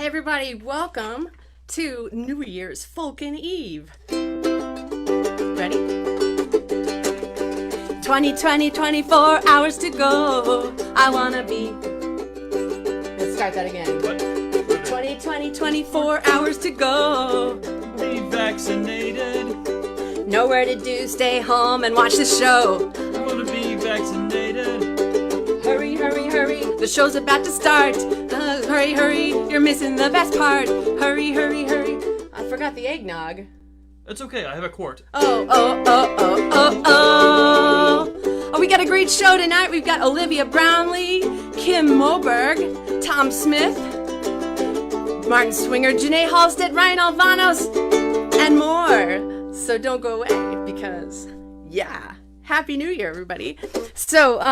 everybody, welcome to New Year's Folkin Eve. Ready? 20, 24 hours to go. I wanna be. Let's start that again. What? 24 hours to go. Be vaccinated. Nowhere to do, stay home and watch the show. I wanna be vaccinated. Hurry, hurry, hurry, the show's about to start. Hurry, hurry, you're missing the best part. Hurry, hurry, hurry. I forgot the eggnog. It's okay, I have a quart. Oh, we got a great show tonight. We've got Olivia Brownlee, Kim Moberg, Tom Smith, Martin Swinger, Janae Halstead, Ryan Alvanos, and more. So don't go away because, yeah, Happy New Year, everybody. So,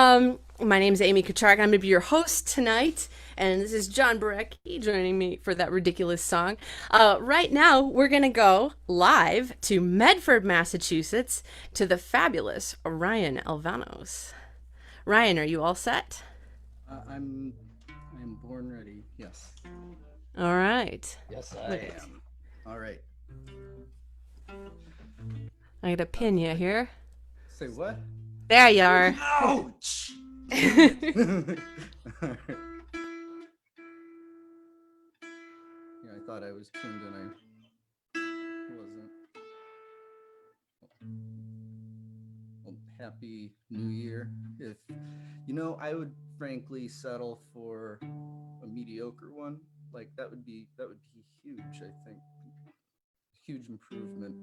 my name is Amy Kucharik. I'm going to be your host tonight. And this is John Barecki joining me for that ridiculous song. Right now, we're going to go live to Medford, Massachusetts, to the fabulous Ryan Alvanos. Ryan, are you all set? I'm born ready. Yes. All right. Yes, I am. All right. I got to pin you here. Say what? There you are. Ouch! I thought I was tuned and I wasn't. Well, Happy New Year. If I would frankly settle for a mediocre one. Like that would be huge. I think huge improvement.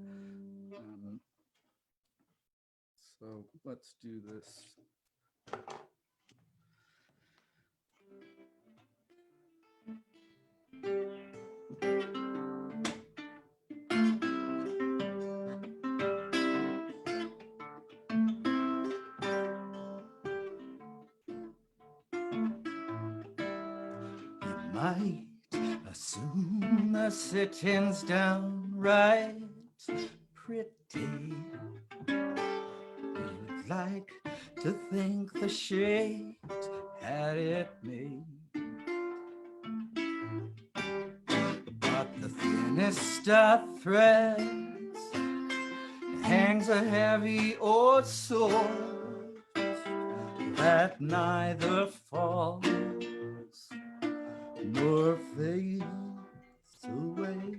So let's do this. Might assume the sitting's downright pretty. You'd like to think the shade had it made. But the thinnest of threads hangs a heavy old sword that neither falls nor fades away.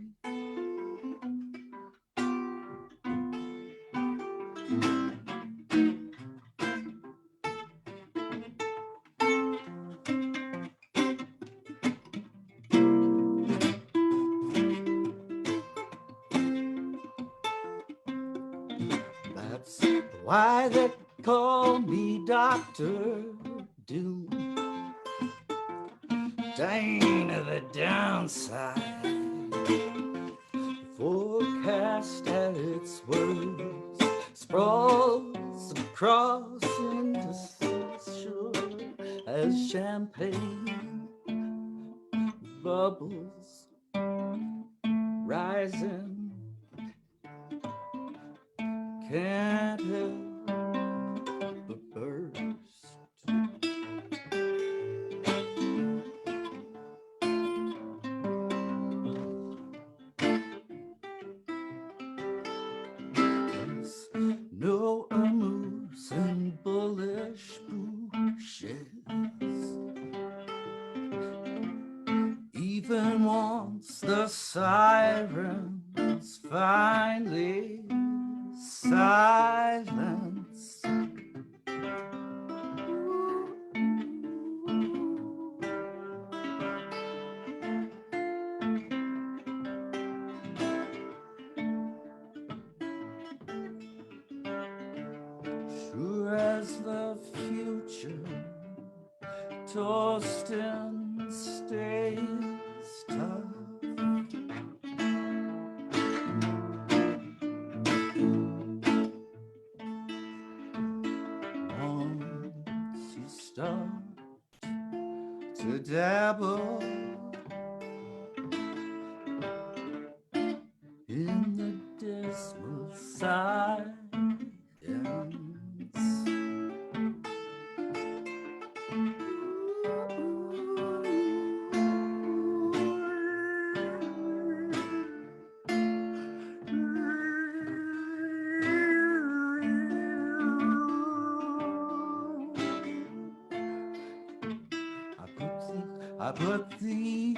That's why they call me Dr. Doom. Dane of the downside, forecast at its worst, sprawls across indecision as champagne bubbles rising, can't help but burst. No amours and bullish bushes, even once the sirens finally silence. Sure as the future, toasting stays tough. Once you start to dabble in the dismal silence, I put the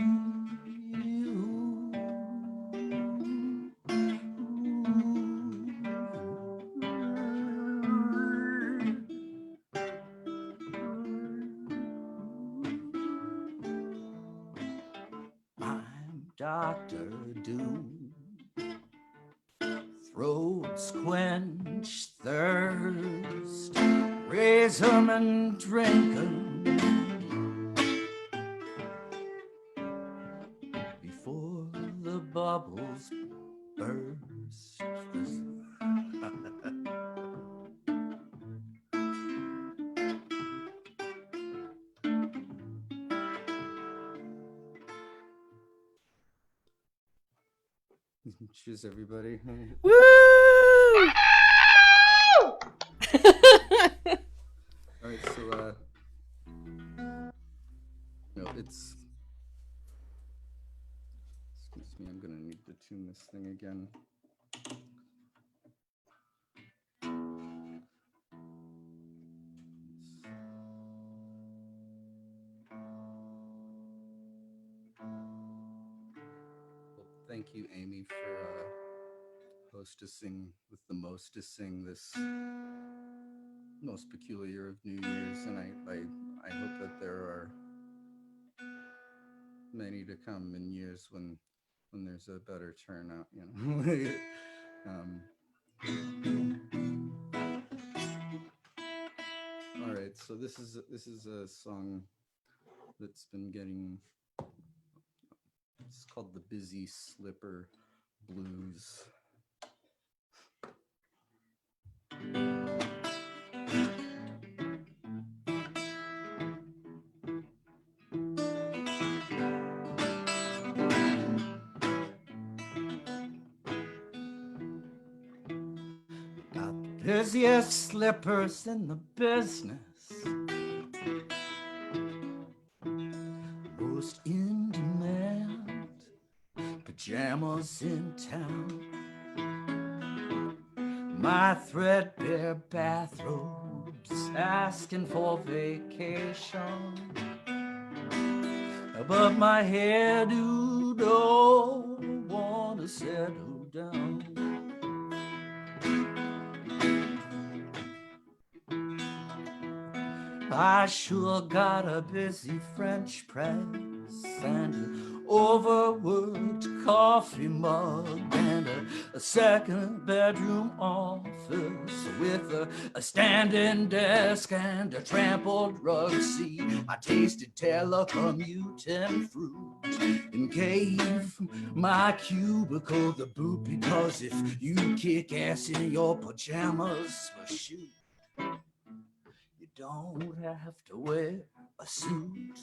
I'm Dr. Doom. Throats quench thirst, raise 'em and drink 'em before the bubbles burst. Cheers, everybody. Woo! All right, so no, it's. Excuse me, I'm gonna need to tune this thing again. Well, thank you, Amy, for hostessing with the mostessing this most peculiar of New Year's, and I hope that there are many to come in years when there's a better turnout, you know. All right, so this is a song that's been getting. It's called the Busy Slipper Blues. Got the busiest slippers in the business. Most in demand pajamas in town. My threadbare bathrobes asking for vacation. But my hairdo don't wanna settle down. I sure got a busy French press and an overworked coffee mug and a second bedroom office with a standing desk and a trampled rug. See, I tasted telecommuting fruit and gave my cubicle the boot, because if you kick ass in your pajamas, well, shoot, you don't have to wear a suit.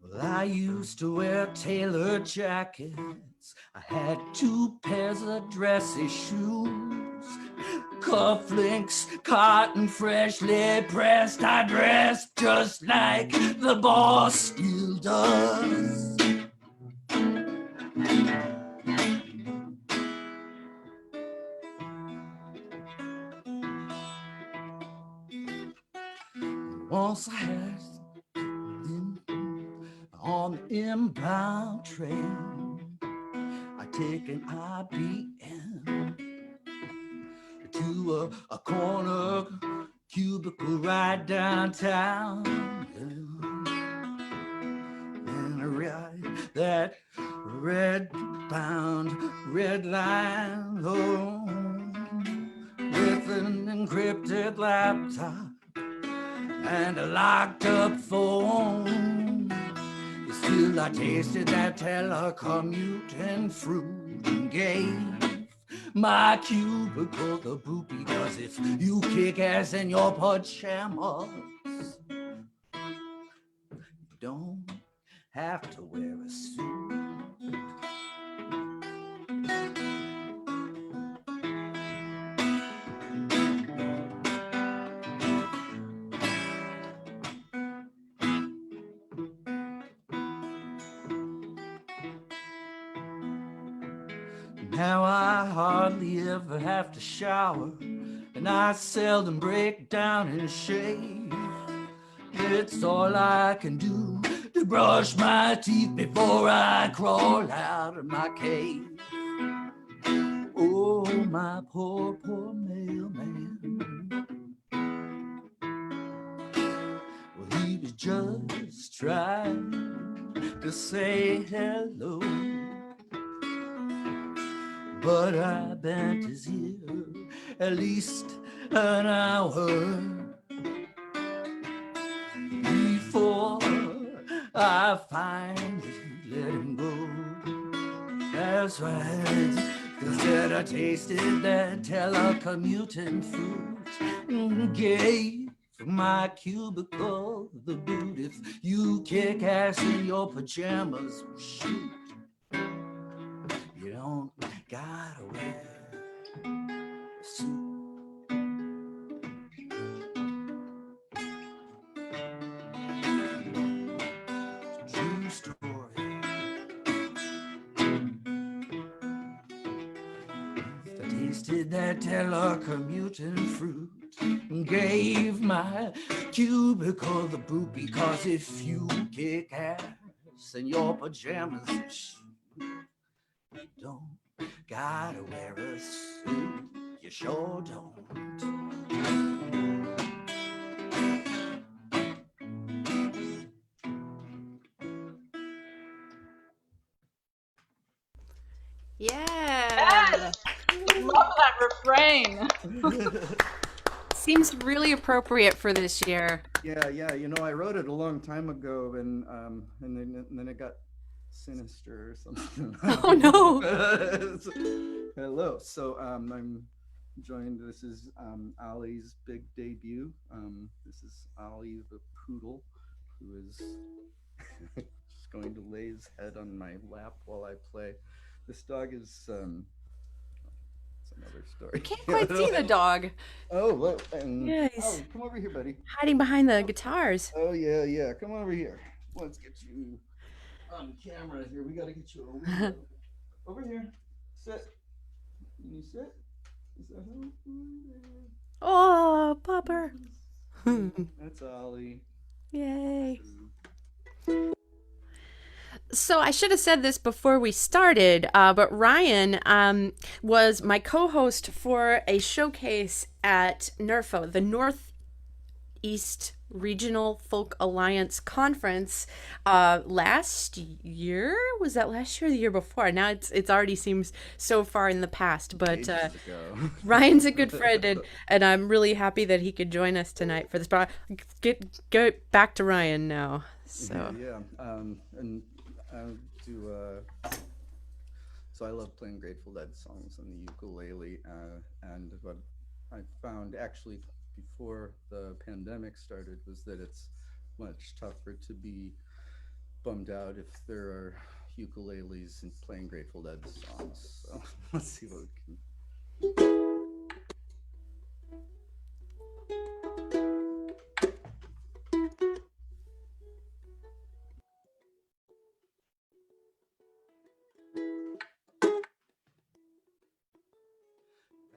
Well, I used to wear tailored jackets. I had 2 pairs of dressy shoes, cufflinks, cotton freshly pressed. I dressed just like the boss still does. Once I had on the inbound train, I take an IBM to a corner cubicle right downtown, and I ride that red-bound red line home with an encrypted laptop and a locked up phone. Still I tasted that telecommuting fruit and gave my cubicle the boot, because if you kick ass in your pajamas, you don't have to wear a suit. How I hardly ever have to shower, and I seldom break down and shave. It's all I can do to brush my teeth before I crawl out of my cave. Oh, my poor, poor mailman. Well, he was just trying to say hello, but I bent his ear at least an hour before I finally let him go. That's right, 'cause then I tasted that telecommuting fruit and gave my cubicle the boot. If you kick ass in your pajamas, shoot, you don't gotta wear a suit. True story. I tasted that telecommuting fruit and gave my cubicle the boot, because if you kick ass in your pajamas, you don't gotta wear a suit. You sure don't. Yeah. Love that refrain. Seems really appropriate for this year. Yeah. You know, I wrote it a long time ago, and then it got sinister or something. Oh no. Hello. So I'm joined. This is Ollie's big debut. This is Ollie the poodle, who is just going to lay his head on my lap while I play. This dog is it's another story. Can't quite see the dog. Oh, look. Yeah, he's Ollie, come over here, buddy. hiding behind the guitars. Oh yeah. Come over here. Let's get you on camera here. We gotta get you a window. Over here. Sit. Can you sit? Is that how? Oh, Popper. That's Ollie. Yay. So I should have said this before we started, but Ryan was my co-host for a showcase at NERFO, the Northeast Regional Folk Alliance Conference, last year. Was that last year or the year before? Now it's already seems so far in the past, but Ryan's a good friend, and I'm really happy that he could join us tonight for this. But get back to Ryan now. So yeah. And I do. So I love playing Grateful Dead songs on the ukulele, and what I found actually before the pandemic started was that it's much tougher to be bummed out if there are ukuleles and playing Grateful Dead songs. So let's see what we can.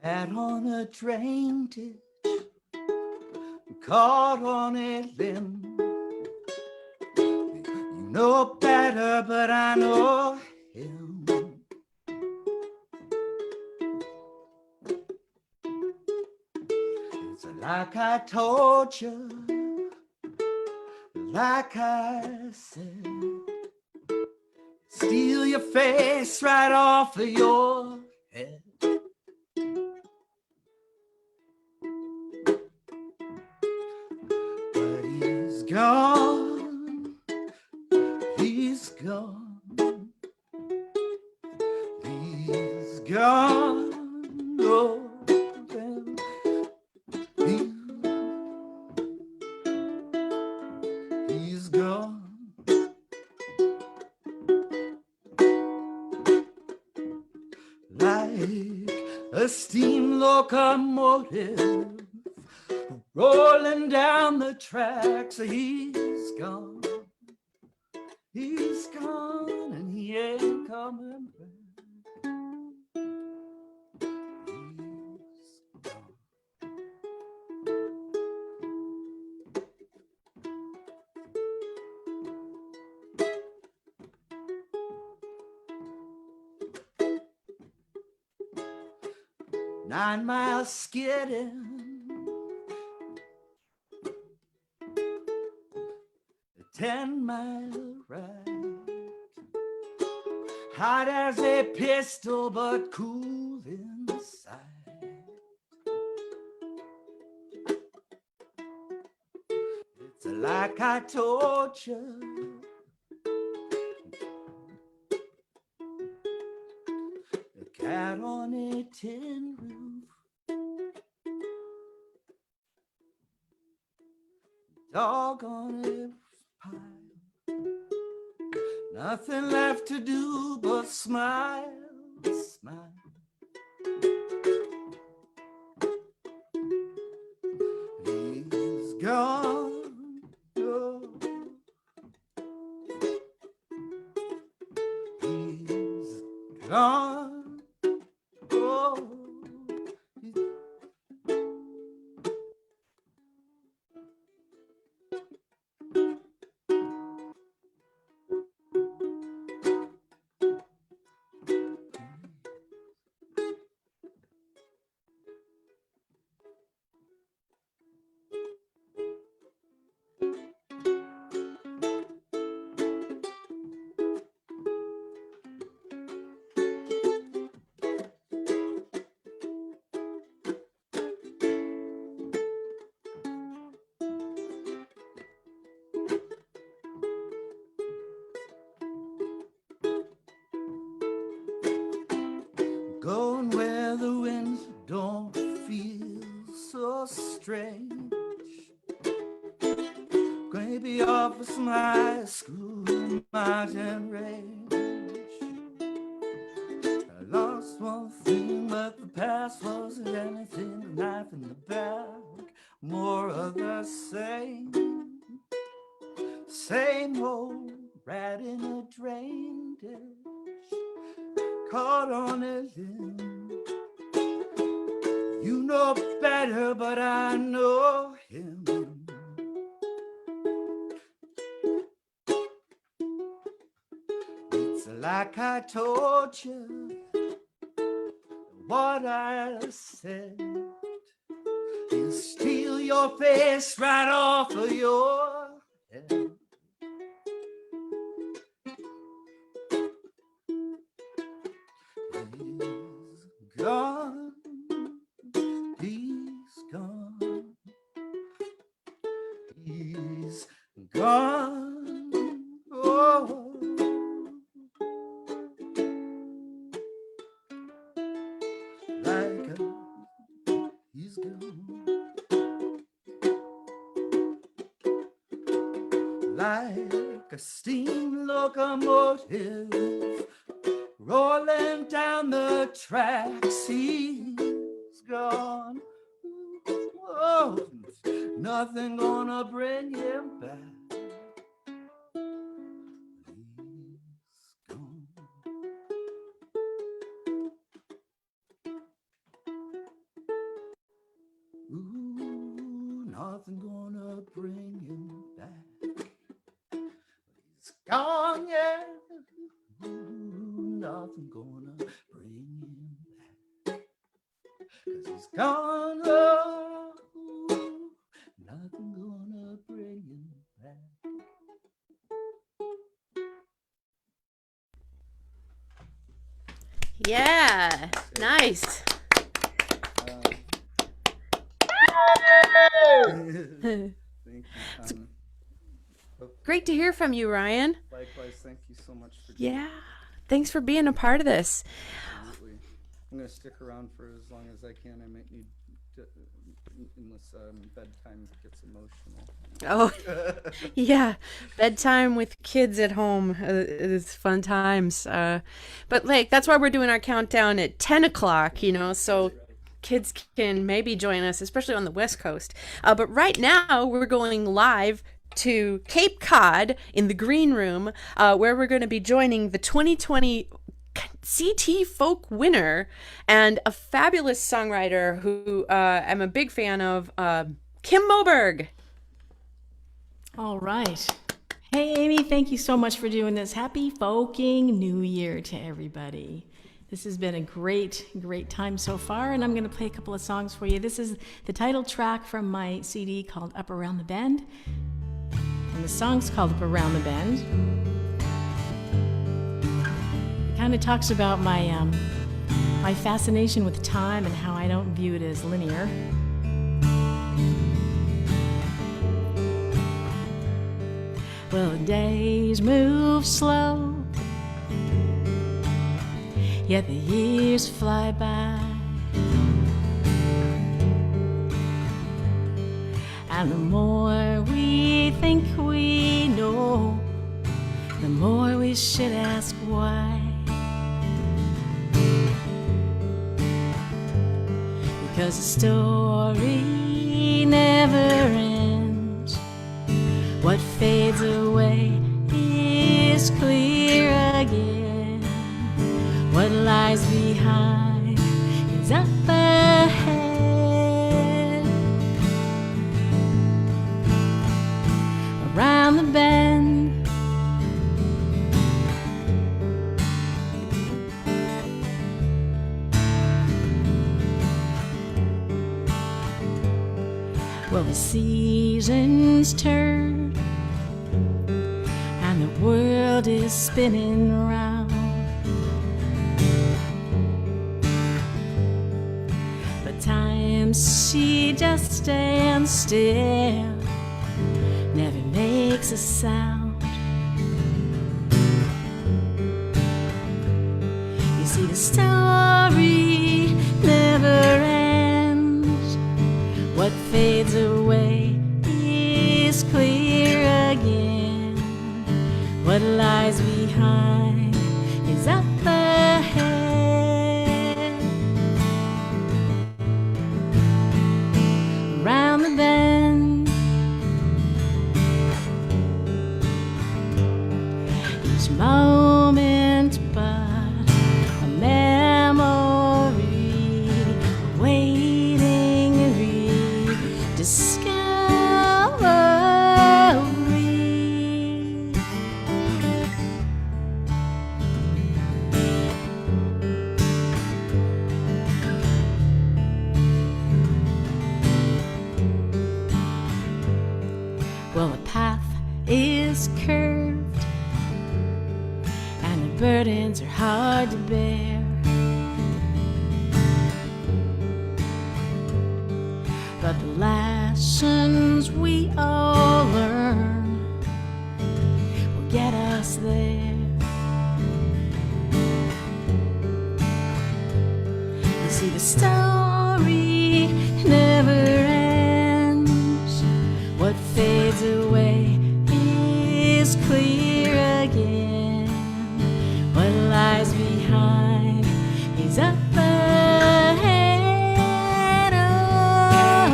Sat on a train ditch, caught on a limb. You know better, but I know him. It's like I told you, like I said, steal your face right off of your head. Gone, he's gone, he's gone, oh, he's gone. Like a steam locomotive rolling down the tracks, he's gone, and he ain't coming back. 9 miles skidding, 10-mile ride, hot as a pistol but cool inside. It's like I told you, a cat on a tin roof, dog on a pile, nothing left to do but smile, smile. He's gone, oh. He's gone, oh. Going where the winds don't feel so strange. Gonna be off of some high school mountain range. I lost one thing, but the past wasn't anything. A knife in the back, more of the same. Same old rat in a drain dish, caught on a limb. You know better, but I know him. It's like I told you what I said. He'll steal your face right off of your head. Gone, he's gone, he's gone, oh. Like he's gone, like a steam locomotive rolling down the tracks. He's gone, oh, nothing gonna bring him back. He's gone. Ooh, nothing gonna bring him back. He's gone, yeah. Ooh, nothing gonna bring him back. 'Cause he's gone, oh, nothing gonna bring him back. Yeah, nice. Thank you, Tom. Great to hear from you, Ryan. Likewise, thank you so much for Yeah, thanks for being a part of this. Absolutely. I'm going to stick around for as long as I can. I might need to, unless bedtime gets emotional. Oh, yeah, bedtime with kids at home is fun times. But like that's why we're doing our countdown at 10 o'clock, so kids can maybe join us, especially on the West Coast. But right now we're going live to Cape Cod in the green room, where we're going to be joining the 2020 CT Folk winner and a fabulous songwriter who I'm a big fan of, Kim Moberg. All right. Hey, Amy, thank you so much for doing this. Happy Folking New Year to everybody. This has been a great time so far, and I'm going to play a couple of songs for you. This is the title track from my CD called Up Around the Bend, and the song's called Up Around the Bend. It kind of talks about my fascination with time and how I don't view it as linear. Well, the days move slow, yet the years fly by. And the more we think we know, the more we should ask why. Because the story never ends. What fades away is clear again. What lies behind is up ahead. Around the bend, well, the seasons turn and the world is spinning round. But time, she just stands still, never makes a sound. You see, the story never ends. What fades away is clear again. What lies behind is up ahead. Around the bend, each moment but a memory, waiting rediscovery. Well, the path is curved and the burdens are hard to bear. But the lessons we all learn will get us there. You see, the story never ends. What fades away is clear again. What lies behind is up ahead.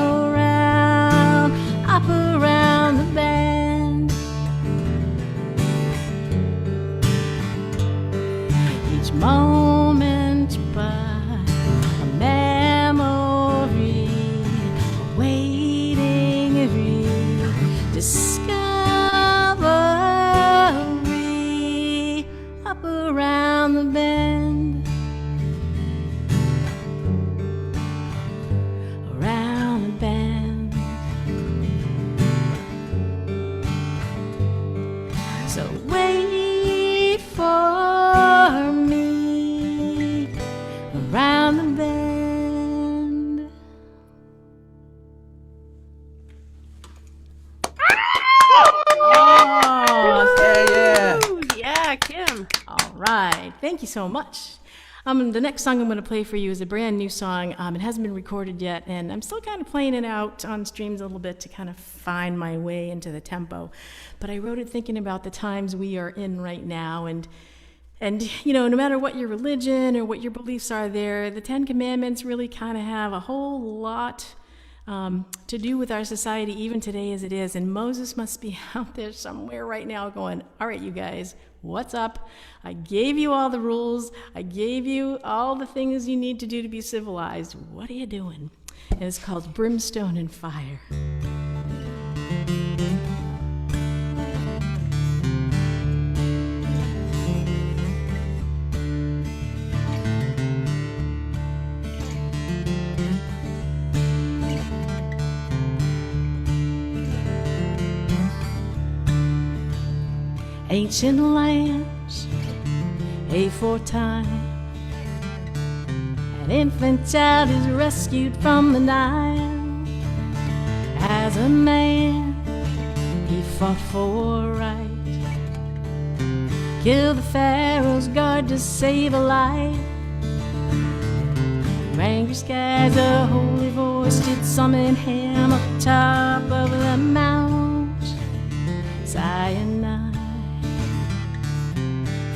Around, up around the bend. Each moment but a memory, waiting discovery. Up around the bend, around the bend. So wait for me around the bend. Yeah, Kim. All right, thank you so much. The next song I'm going to play for you is a brand new song. It hasn't been recorded yet, and I'm still kind of playing it out on streams a little bit to kind of find my way into the tempo. But I wrote it thinking about the times we are in right now, and you know, no matter what your religion or what your beliefs are there, the Ten Commandments really kind of have a whole lot to do with our society, even today as it is. And Moses must be out there somewhere right now going, all right, you guys, what's up? I gave you all the rules. I gave you all the things you need to do to be civilized. What are you doing? And it's called Brimstone and Fire. ancient lands, aforetime. An infant child is rescued from the Nile. As a man, he fought for right. Killed the Pharaoh's guard to save a life. Through angry skies, a holy voice did summon him up top of the Mount Sinai.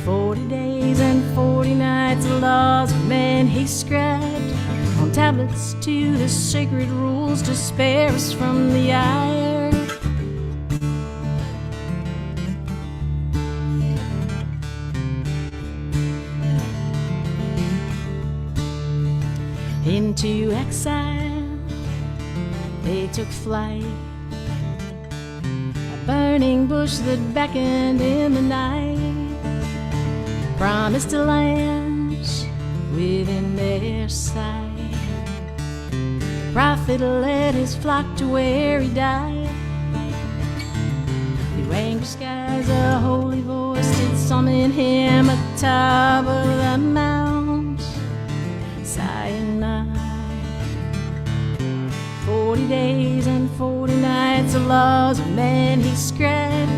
40 days and 40 nights, the laws of men he scribed on tablets to the sacred rules to spare us from the ire. Into exile they took flight, a burning bush that beckoned in the night, promised lands within their sight. The prophet led his flock to where he died. Through angry skies, a holy voice did summon him atop of the Mount Sinai. 40 days and 40 nights, the laws of man he scribed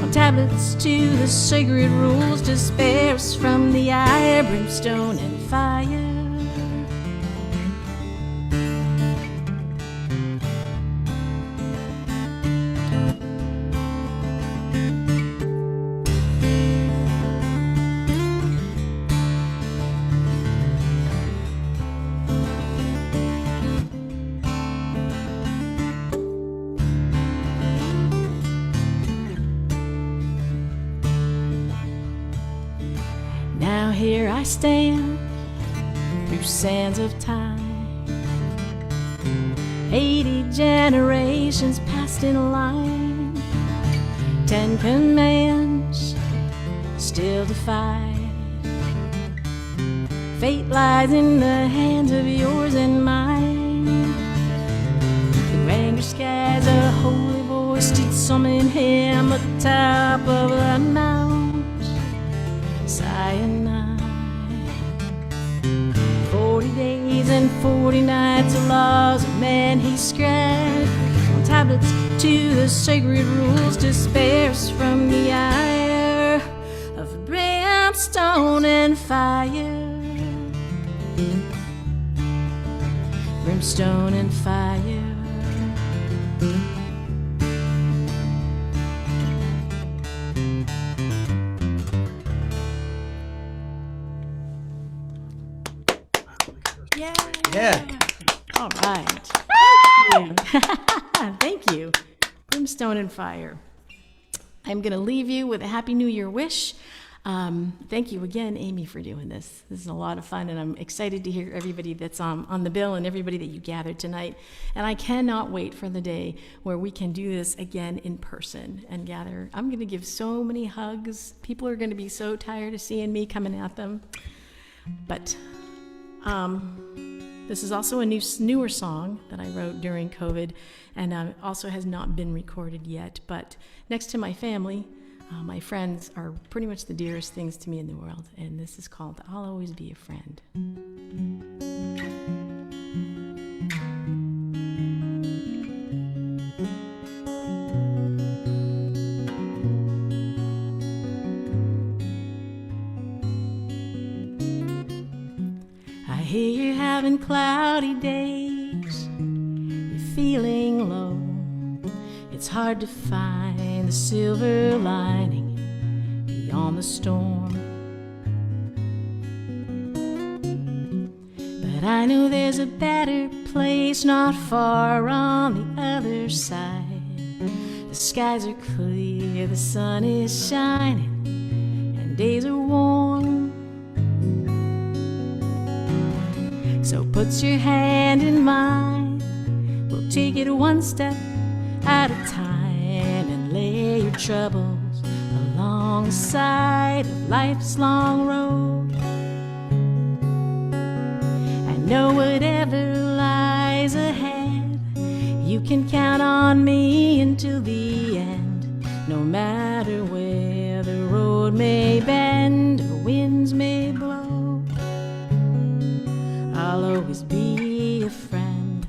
on tablets to the sacred rules to spare us from the ire, brimstone, and fire. Now here I stand through sands of time, 80 generations passed in line, 10 commands still defied. Fate lies in the hands of yours and mine. Through angry skies, a holy voice did summon him atop of the Mount Sinai. 40 days and 40 nights, the laws of man he scribed on tablets to the sacred rules to spare us from the ire of brimstone and fire. Brimstone and fire. Yeah. All right. Thank you. Thank you. Brimstone and fire. I'm going to leave you with a Happy New Year wish. Thank you again, Amy, for doing this. This is a lot of fun, and I'm excited to hear everybody that's on the bill and everybody that you gathered tonight. And I cannot wait for the day where we can do this again in person and gather. I'm going to give so many hugs. People are going to be so tired of seeing me coming at them. But this is also a newer song that I wrote during COVID, and also has not been recorded yet. But next to my family, my friends are pretty much the dearest things to me in the world, and this is called I'll Always Be a Friend. I hear you're having cloudy days, you're feeling low. It's hard to find the silver lining beyond the storm. But I know there's a better place not far on the other side. The skies are clear, the sun is shining, and days are warm. So put your hand in mine, we'll take it one step at a time and lay your troubles along the side of life's long road. And know whatever lies ahead, you can count on me until the end, no matter where the I'll always be a friend.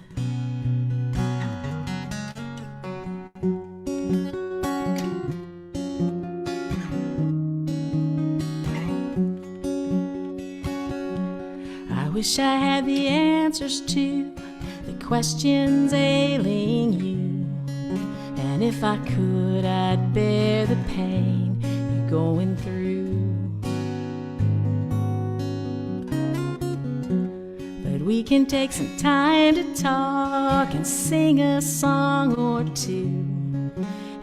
I wish I had the answers to the questions ailing you. And if I could, I'd bear the pain you're going through. But we can take some time to talk and sing a song or two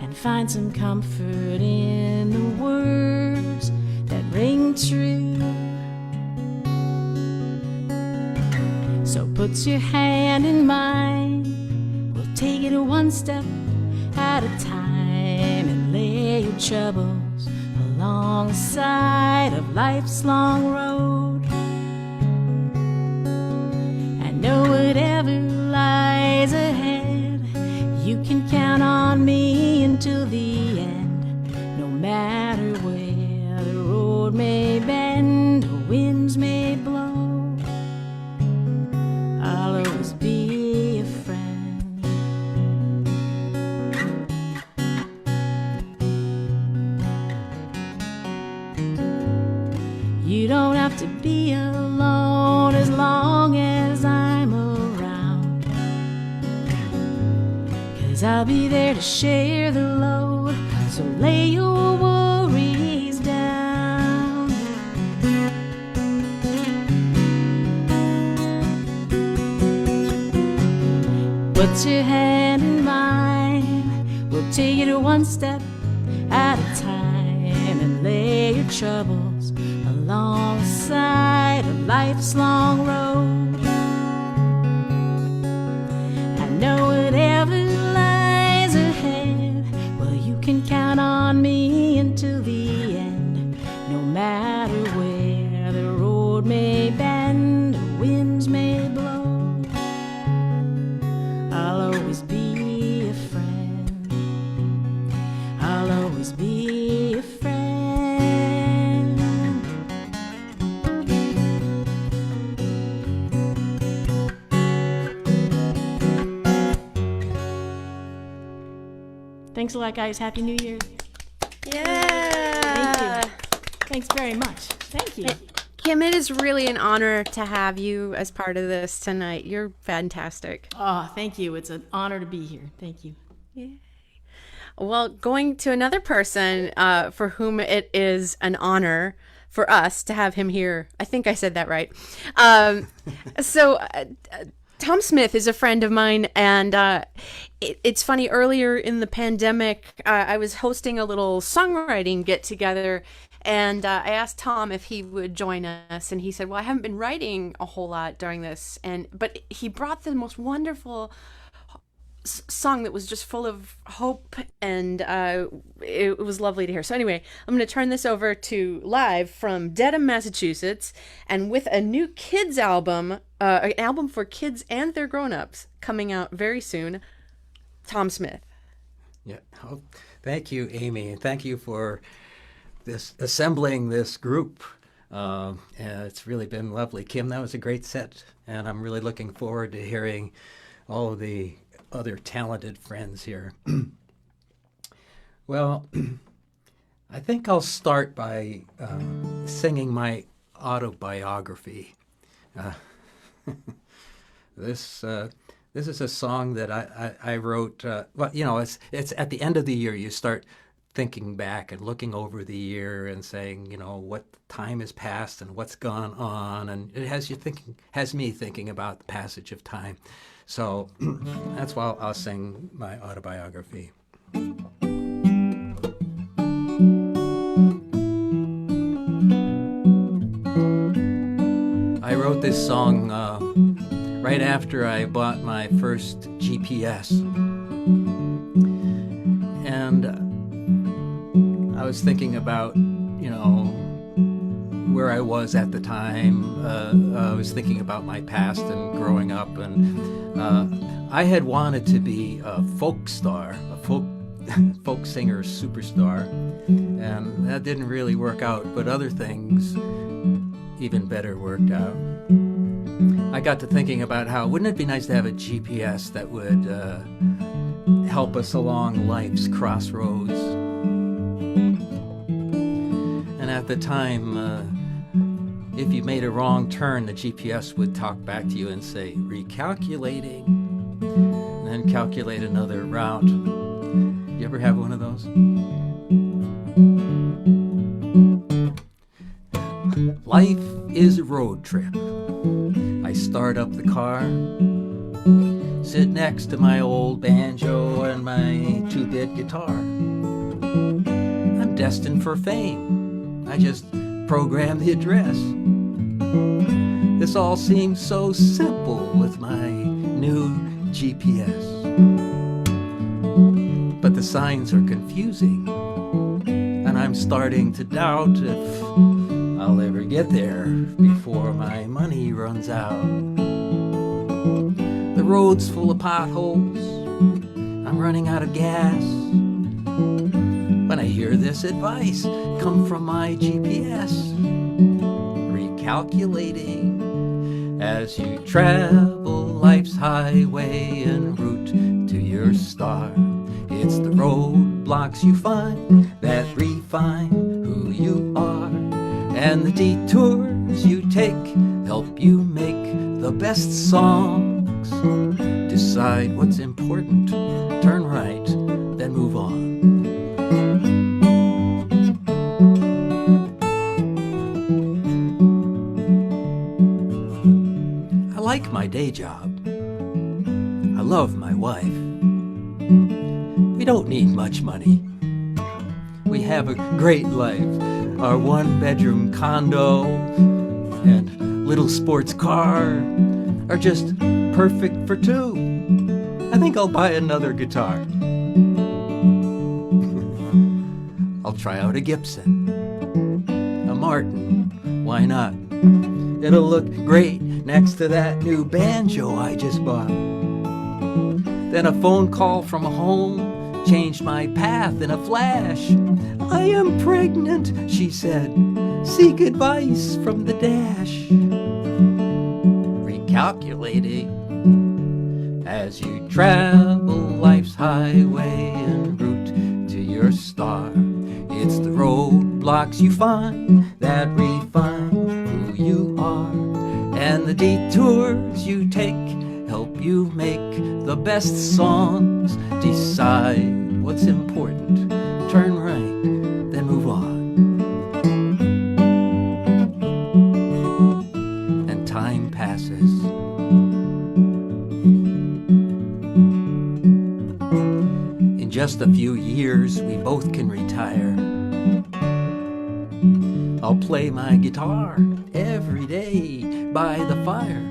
and find some comfort in the words that ring true. So put your hand in mine, we'll take it one step at a time and lay your troubles alongside of life's long road. And know whatever lies ahead, you can count on me until the end. No matter where the road may bend or winds may blow, I'll always be a friend. You don't have to be alone as long as I'm around, 'cause I'll be there to share the load, so lay your worries down. Put your hand in mine, we'll take it one step at a time and lay your troubles alongside of life's long road. I know whatever lies ahead, well, you can count on me until the end. No matter where the road may bend or winds may blow, I'll always be a friend. I'll always be a friend. Thanks a lot, guys. Happy New Year. Yeah. Thank you. Thanks very much. Thank you. Kim, it is really an honor to have you as part of this tonight. You're fantastic. Oh, thank you. It's an honor to be here. Thank you. Well, going to another person for whom it is an honor for us to have him here. I think I said that right. Tom Smith is a friend of mine, and it's funny, earlier in the pandemic, I was hosting a little songwriting get-together, and I asked Tom if he would join us, and he said, well, I haven't been writing a whole lot during this, but he brought the most wonderful song that was just full of hope, and it was lovely to hear. So anyway, I'm going to turn this over to live from Dedham, Massachusetts, and with a new kids album, an album for kids and their grown-ups coming out very soon, Tom Smith. Yeah. Oh, thank you, Amy, and thank you for this assembling this group. It's really been lovely. Kim, that was a great set, and I'm really looking forward to hearing all of the other talented friends here. Well, I think I'll start by singing my autobiography. This is a song that I wrote. Well, you know, it's at the end of the year. You start thinking back and looking over the year and saying, you know, what time has passed and what's gone on, and it has me thinking about the passage of time. So that's why I'll sing my autobiography. I wrote this song right after I bought my first GPS. And I was thinking about, you know, where I was at the time. I was thinking about my past and growing up, and I had wanted to be a folk star, a folk singer superstar, and that didn't really work out, but other things even better worked out. I I got to thinking about how wouldn't it be nice to have a GPS that would help us along life's crossroads. And at the time, if you made a wrong turn, the GPS would talk back to you and say, recalculating, and then calculate another route. You ever have one of those? Life is a road trip. I start up the car, sit next to my old banjo and my 2-bit guitar. I'm destined for fame. I just program the address. This all seems so simple with my new GPS. But the signs are confusing, and I'm starting to doubt if I'll ever get there before my money runs out. The road's full of potholes. I'm running out of gas. When I hear this advice come from my GPS, recalculating as you travel life's highway en route to your star. It's the roadblocks you find that refine who you are, and the detours you take help you make the best songs. Decide what's important, turn right, then move on. I like my day job. I love my wife. We don't need much money. We have a great life. Our 1-bedroom condo and little sports car are just perfect for 2. I think I'll buy another guitar. I'll try out a Gibson, a Martin, why not? It'll look great next to that new banjo I just bought. Then a phone call from home changed my path in a flash. I am pregnant, she said. Seek advice from the dash. Recalculating as you travel life's highway en route to your star. It's the roadblocks you find that refine who you are, and the detours you take help you make the best songs. Decide what's important, turn right, then move on. And time passes. In just a few years, we both can retire. I'll play my guitar every day by the fire.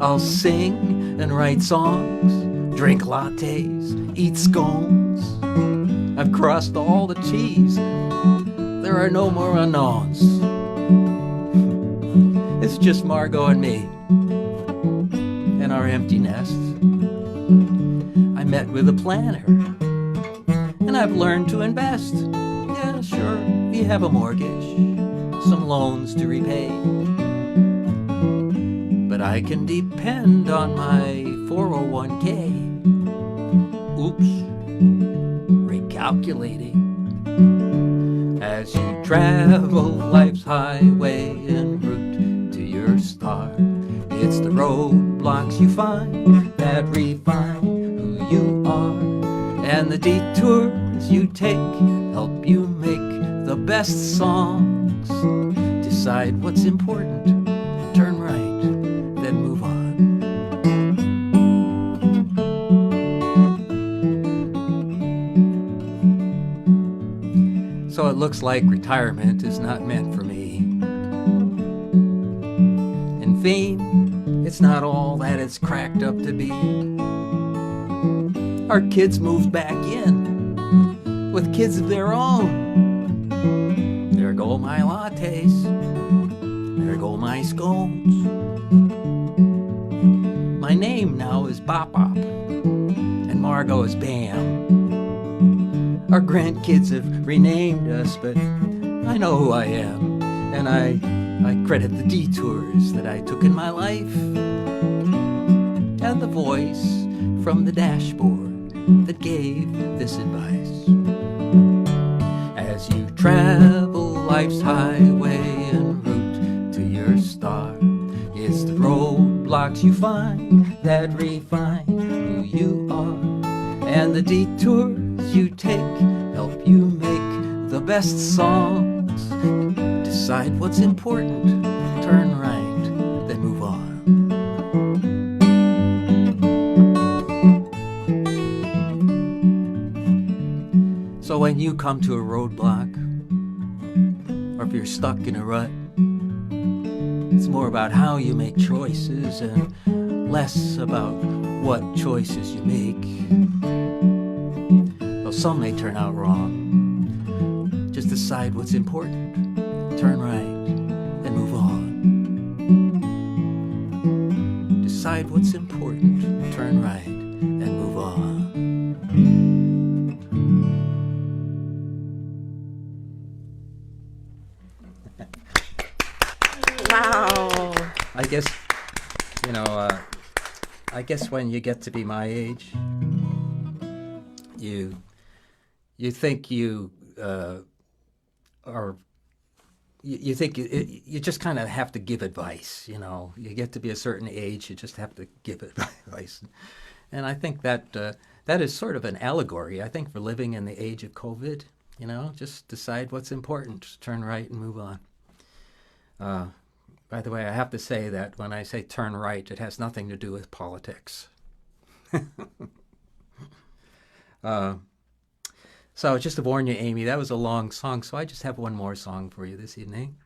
I'll sing and write songs, drink lattes, eat scones. I've crossed all the T's. There are no more unknowns. It's just Margot and me and our empty nest. I met with a planner and I've learned to invest. Yeah, sure, we have a mortgage, some loans to repay, but I can depend on my 401k. Oops, recalculating as you travel life's highway en route to your star. It's the roadblocks you find that refine who you are, and the detours you take help you make the best songs. Decide what's important, turn right, then move on. So it looks like retirement is not meant for me. And fame, it's not all that it's cracked up to be. Our kids moved back in with kids of their own. There go my lattes, there go my scones. My name now is Bop Bop, and Margot is Bam. Our grandkids have renamed us, but I know who I am, and I credit the detours that I took in my life and the voice from the dashboard that gave this advice. As you travel life's highway en route to your star, it's the roadblocks you find that refine who you are, and the detours you take help you make the best songs. Decide what's important, turn right, then move on. So when you come to a roadblock, or if you're stuck in a rut, it's more about how you make choices and less about what choices you make. Though some may turn out wrong, just decide what's important, turn right, and move on. Decide what's important, turn right, and move on. Wow. I guess, I guess when you get to be my age, you think you you think you just kind of have to give advice. You get to be a certain age, you just have to give advice, and I think that that is sort of an allegory. I think for living in the age of COVID, just decide what's important, turn right, and move on. By the way, I have to say that when I say turn right, it has nothing to do with politics. So just to warn you, Amy, that was a long song, so I just have one more song for you this evening.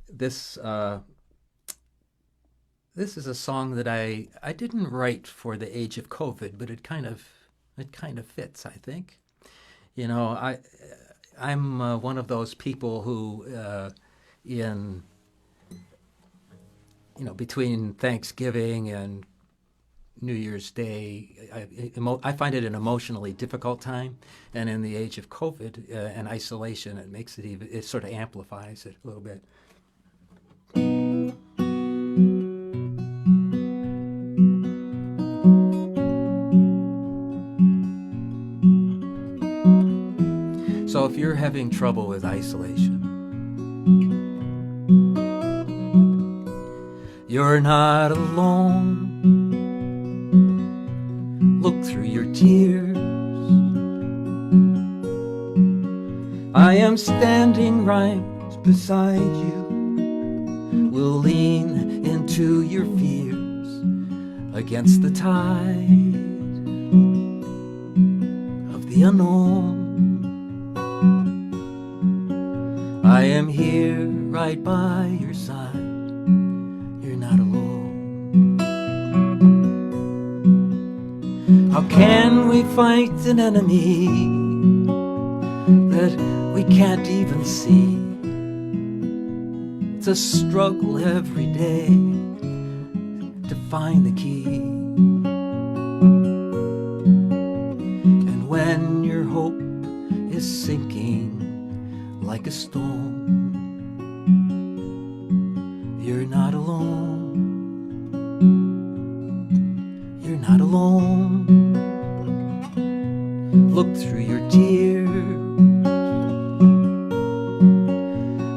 This is a song that I didn't write for the age of COVID, but it kind of fits, I think. I'm one of those people who between Thanksgiving and New Year's Day, I find it an emotionally difficult time, and in the age of COVID and isolation, it makes it it sort of amplifies it a little bit. So if you're having trouble with isolation, you're not alone. Look through your tears. I am standing right beside you. We'll lean into your fears against the tide of the unknown. I am here right by your side. You're not alone. How can we fight an enemy that we can't even see? It's a struggle every day to find the key. And when your hope is sinking like a stone, you're not alone. You're not alone. Look through your tears.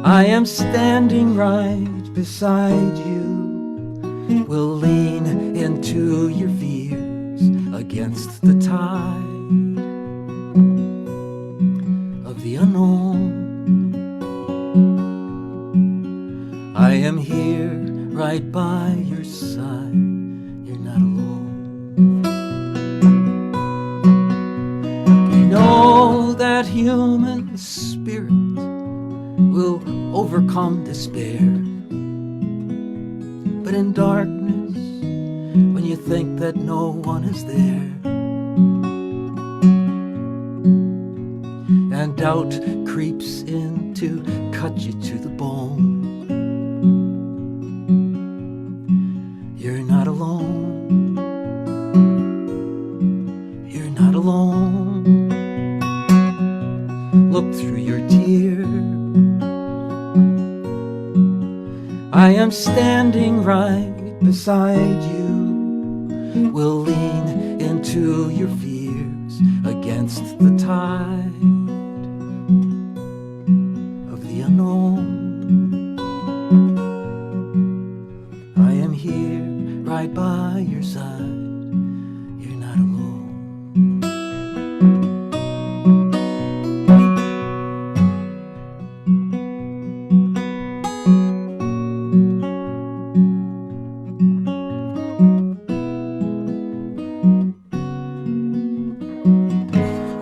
I am standing right beside you. We'll lean into your fears against the tide of the unknown. I am here right by your side. You're not alone. We know that human spirit will overcome despair. But in darkness, when you think that no one is there, and doubt creeps in to cut you to the bone, you're not alone. You're not alone. Look through your tears. I am standing right beside you. will lean into your fears against the tide of the unknown. I am here right by your side. You're not alone.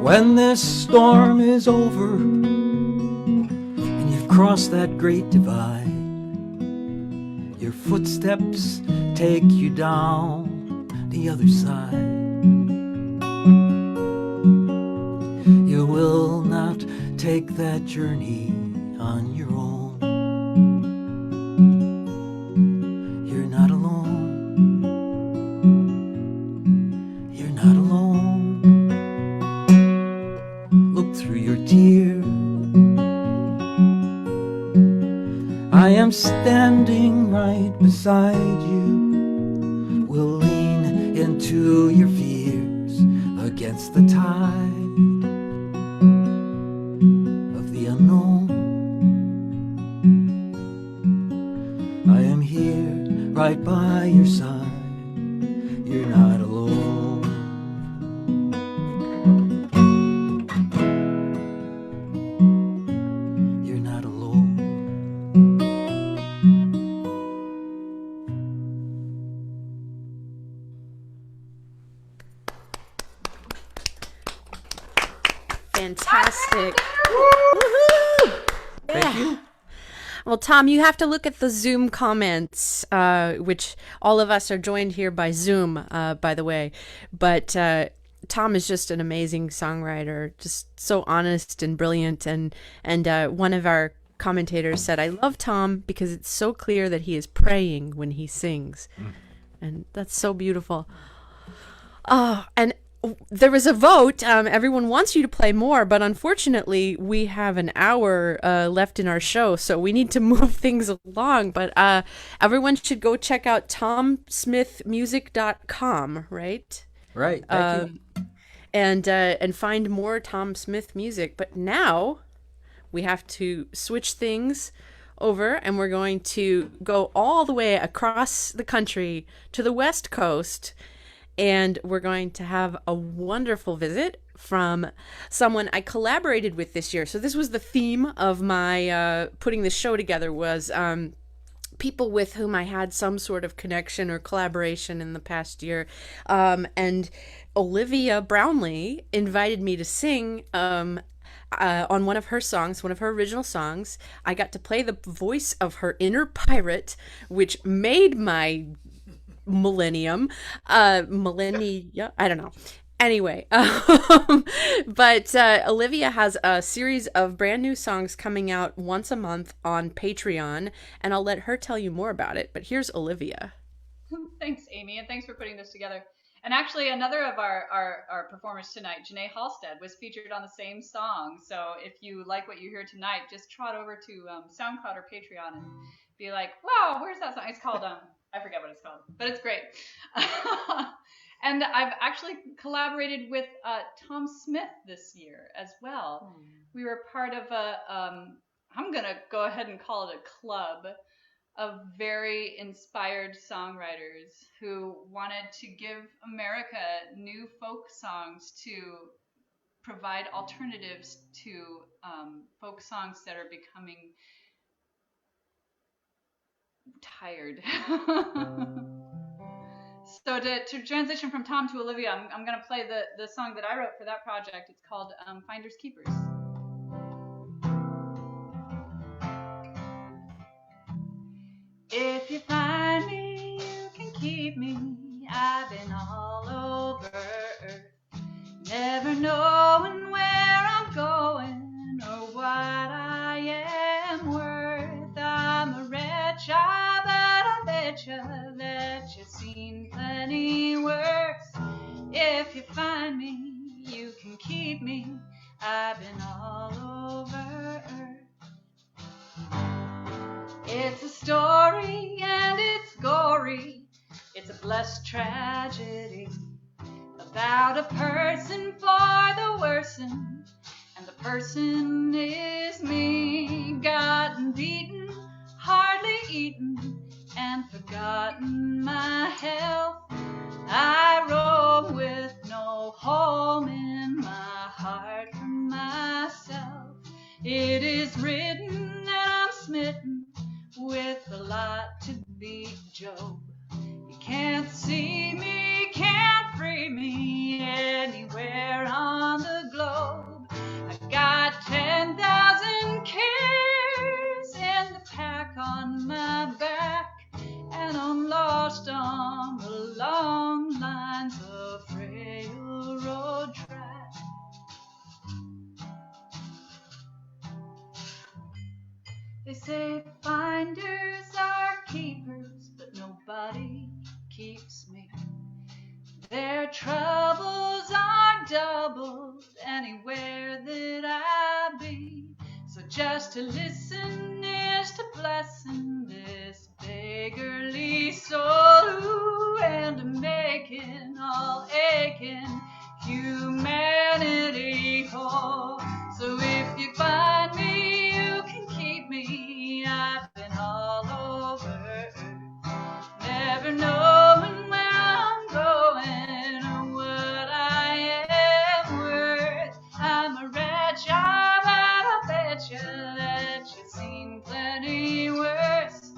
When this storm is over and you've crossed that great divide, your footsteps take you down the other side. You will not take that journey on your own. You're not alone. You're not alone. Look through your tears. I am standing right beside you. We'll lean into your fears against the tide of the unknown. I am here right by your side. You're not alone. You're not alone. Fantastic. Woohoo! Thank you. Well, Tom, you have to look at the Zoom comments, which all of us are joined here by Zoom, by the way. But Tom is just an amazing songwriter, just so honest and brilliant. And one of our commentators said, I love Tom because it's so clear that he is praying when he sings. And that's so beautiful. And there was a vote. Everyone wants you to play more, but unfortunately, we have an hour left in our show, so we need to move things along. But everyone should go check out tomsmithmusic.com, right? Right. Thank you. And find more Tom Smith music. But now we have to switch things over, and we're going to go all the way across the country to the West Coast. And we're going to have a wonderful visit from someone I collaborated with this year. So this was the theme of my putting this show together, was people with whom I had some sort of connection or collaboration in the past year. And Olivia Brownlee invited me to sing on one of her songs, one of her original songs. I got to play the voice of her inner pirate, which made my millennia, I don't know. Anyway, but Olivia has a series of brand new songs coming out once a month on Patreon, and I'll let her tell you more about it. But here's Olivia. Thanks, Amy, and thanks for putting this together. And actually, another of our performers tonight, Janae Halstead, was featured on the same song. So if you like what you hear tonight, just trot over to SoundCloud or Patreon and be like, wow, where's that song? It's called, I forget what it's called, but it's great. And I've actually collaborated with Tom Smith this year as well. We were part of I'm going to go ahead and call it a club of very inspired songwriters who wanted to give America new folk songs to provide alternatives to folk songs that are becoming tired. So to transition from Tom to Olivia, I'm going to play the song that I wrote for that project. It's called Finders Keepers. If you find me, you can keep me. I've been all over Earth, never knowing where I'm going or what I am worth. I'm a wretch, but I betcha that you've seen plenty worse. If you find me, you can keep me. I've been all over Earth. It's a story and it's gory. It's a less tragedy. About a person for the worsen, and the person is me. Gotten beaten, hardly eaten, and forgotten my health. I roam with no home in my heart for myself. It is written that I'm smitten with a lot to beat Job. You can't see me, can't free me anywhere on the globe. I got 10,000 cares in the pack on my back, and I'm lost on the long lines of railroad track. They say finders are keepers, but nobody keeps me. Their troubles are doubled anywhere that I be. So just to listen is to blessing this beggarly soul, and to making all aching humanity whole. So if you find me, you can keep me. I've been all over earth, never knowing where I'm going or what I am worth. I'm a wretch, but I'll bet you that you've seen plenty worse.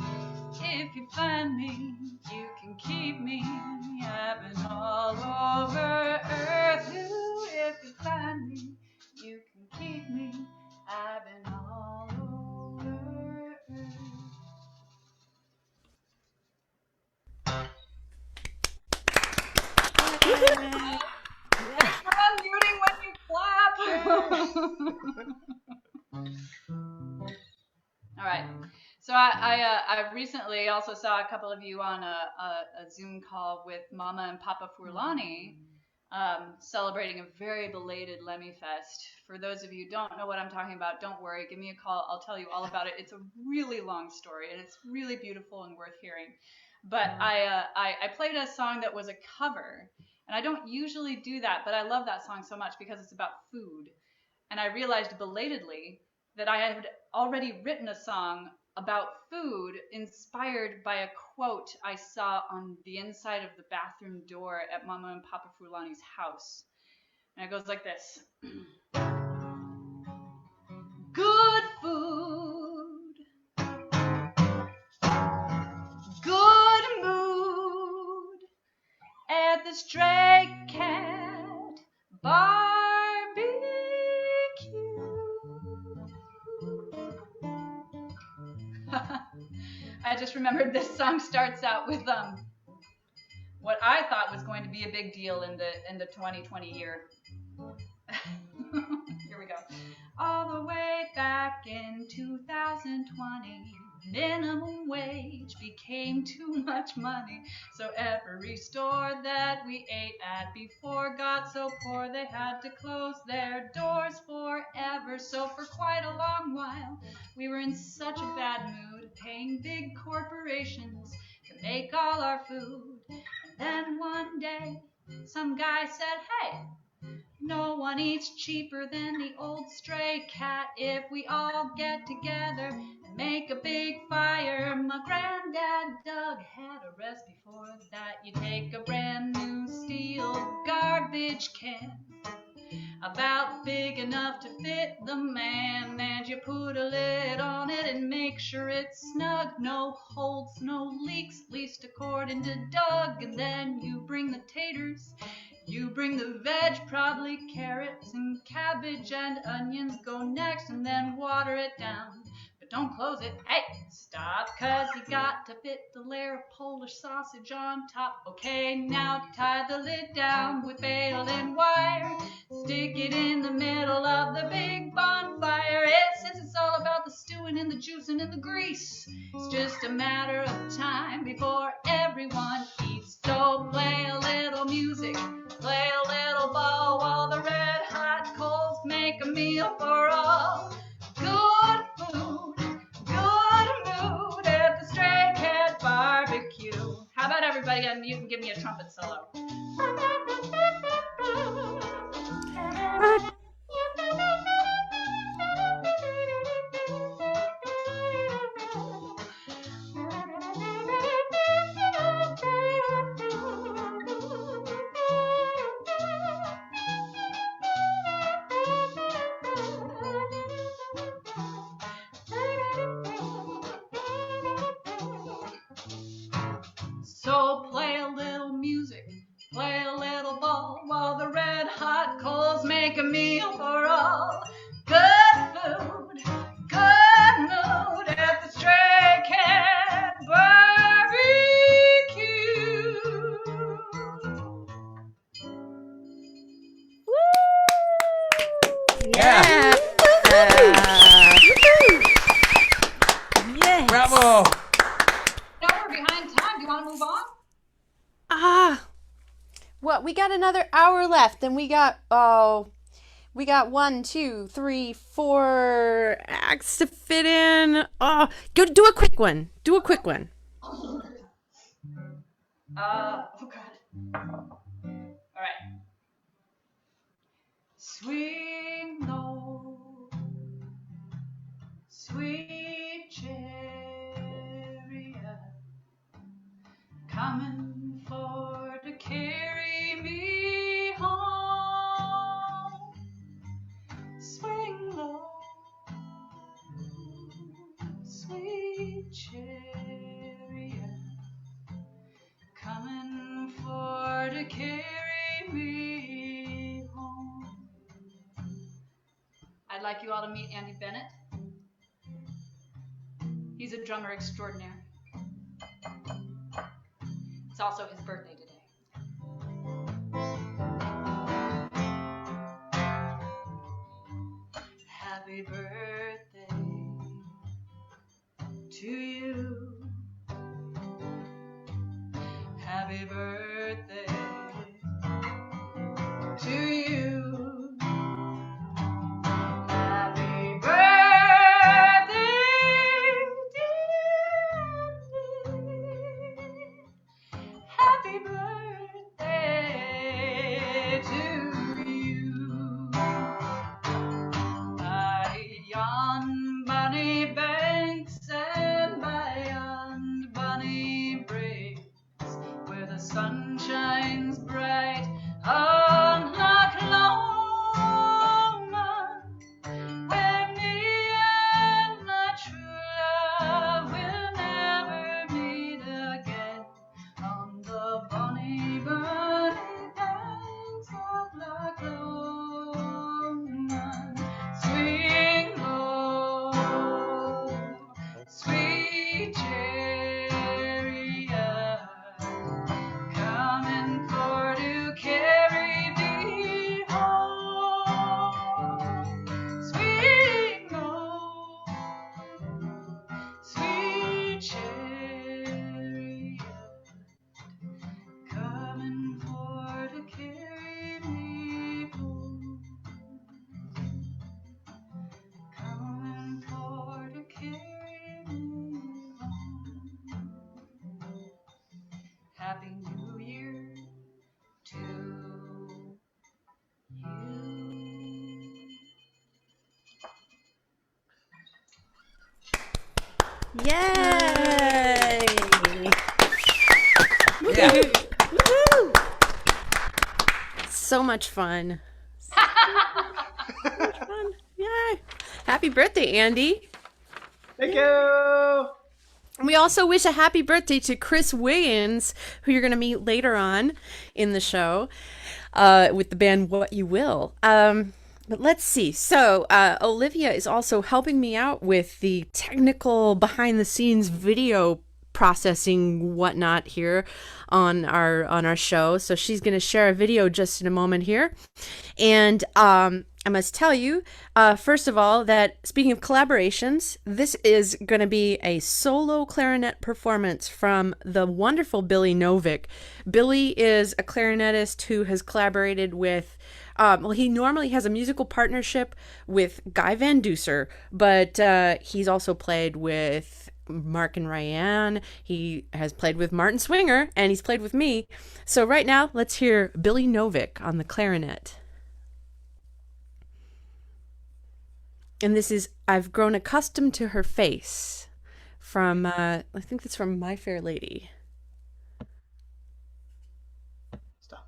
If you find me, you can keep me. I've been all over earth. Ooh, if you find me, you can keep me. I've been all over earth. I'm muting when you clap. All right. So I recently also saw a couple of you on a Zoom call with Mama and Papa Furlani, celebrating a very belated Lemmy Fest. For those of you who don't know what I'm talking about, don't worry. Give me a call. I'll tell you all about it. It's a really long story, and it's really beautiful and worth hearing. But I played a song that was a cover, and I don't usually do that, but I love that song so much because it's about food. And I realized belatedly that I had already written a song about food inspired by a quote I saw on the inside of the bathroom door at Mama and Papa Furlani's house. And it goes like this. Good food, good mood at the Stray Cat barbecue. I just remembered this song starts out with what I thought was going to be a big deal in the 2020 year. Here we go. All the way back in 2020, minimum wage became too much money. So every store that we ate at before got so poor they had to close their doors forever. So for quite a long while, we were in such a bad mood, paying big corporations to make all our food. And then one day, some guy said, hey, no one eats cheaper than the old Stray Cat if we all get together and make a big fire. My granddad Doug had a recipe for that. You take a brand new steel garbage can, about big enough to fit the man, and you put a lid on it and make sure it's snug. No holes, no leaks, at least according to Doug. And then you bring the taters, you bring the veg, probably carrots and cabbage and onions go next, and then water it down. But don't close it. Hey, stop, 'cause you got to fit the layer of Polish sausage on top. Okay, now tie the lid down with baling wire. Stick it in the middle of the big bonfire. Since it's all about the stewing and the juicing and the grease, it's just a matter of time before everyone eats. So play a little music, play a little ball while the red hot coals make a meal for all. Good food, good mood at the Stray Cat barbecue. How about everybody unmute and give me a trumpet solo? So play a little music, play a little ball, while the red hot coals make a meal for all. Good food, good mood at the Stray Cat Barbecue. Yeah. Yes. Bravo! No, we're behind time. Do you want to move on? What? We got another hour left, and we got 1, 2, 3, 4 acts to fit in. Oh, go do a quick one. Do a quick one. Oh God. All right. Swing low, sweet chariot, coming for to carry me home. Swing low, sweet chariot, coming for to carry me home. I'd like you all to meet Andy Bennett. He's a drummer extraordinaire. It's also his birthday today. Happy birthday to you. Happy birthday to you. Happy birthday, dear Andy. Happy birthday to you. By yon bonny banks and by yon bonny brakes, where the sun shines bright on Loch Lomond, where me and my true love will never meet again, on the bonny, bonny banks of Loch Lomond. Swing low, sweet chariot, coming for to carry me home. Swing low, sweet chariot, coming for to carry me home. Coming for to carry me home. Happy New Year to you. Yay! Yeah. Woohoo! So much fun. So much fun. Yay! Happy birthday, Andy. Thank you. We also wish a happy birthday to Chris Wiggins, who you're going to meet later on in the show with the band What You Will. But let's see. So Olivia is also helping me out with the technical behind-the-scenes video processing whatnot here on our show. So she's going to share a video just in a moment here. And I must tell you, first of all, that speaking of collaborations, this is going to be a solo clarinet performance from the wonderful Billy Novick. Billy is a clarinetist who has collaborated with he normally has a musical partnership with Guy Van Duser, but he's also played with Marc and Ryan. He has played with Martin Swinger, and he's played with me. So right now, let's hear Billy Novick on the clarinet. And this is I've Grown Accustomed to Her Face from, I think that's from My Fair Lady. Stop.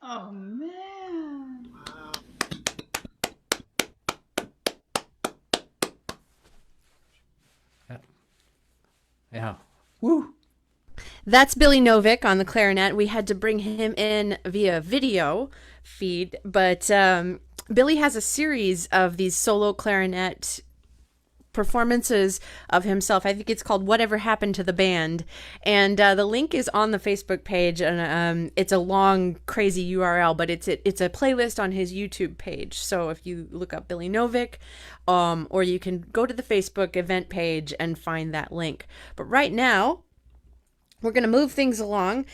Oh man. Yeah. Woo. That's Billy Novick on the clarinet. We had to bring him in via video feed, but Billy has a series of these solo clarinet performances of himself. I think it's called Whatever Happened to the Band, and the link is on the Facebook page, and it's a long crazy URL, but it's a playlist on his YouTube page. So if you look up Billy Novick, or you can go to the Facebook event page and find that link. But right now we're going to move things along.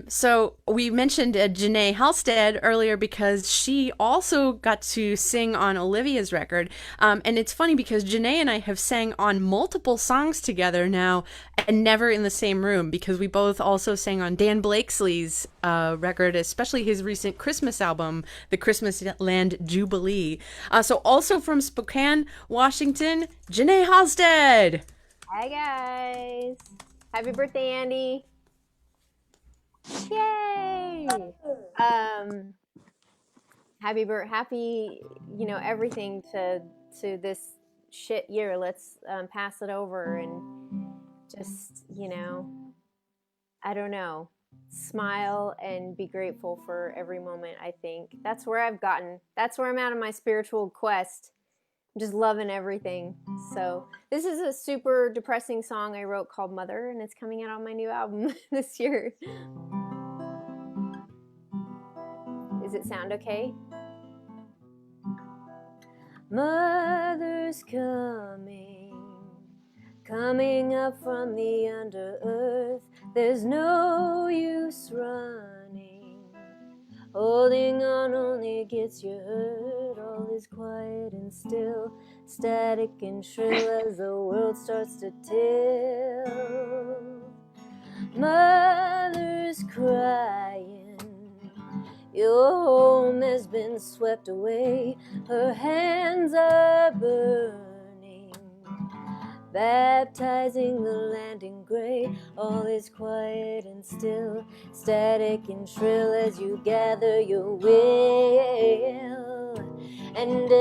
So we mentioned Janae Halstead earlier because she also got to sing on Olivia's record. And it's funny because Janae and I have sang on multiple songs together now and never in the same room, because we both also sang on Dan Blakesley's record, especially his recent Christmas album, The Christmas Land Jubilee. So also from Spokane, Washington, Janae Halstead. Hi guys. Happy birthday, Andy. Yay. Happy, everything to this shit year. Let's pass it over and just, I don't know, smile and be grateful for every moment. I think that's where I'm at on my spiritual quest. I'm just loving everything. So this is a super depressing song I wrote called Mother, and it's coming out on my new album this year. Does it sound okay? Mother's coming up from the under earth. There's no use running. Holding on only gets you hurt. All is quiet and still, static and shrill as the world starts to tilt. Mother's crying, your home has been swept away. Her hands are burning, baptizing the land in gray. All is quiet and still, static and shrill as you gather your will. and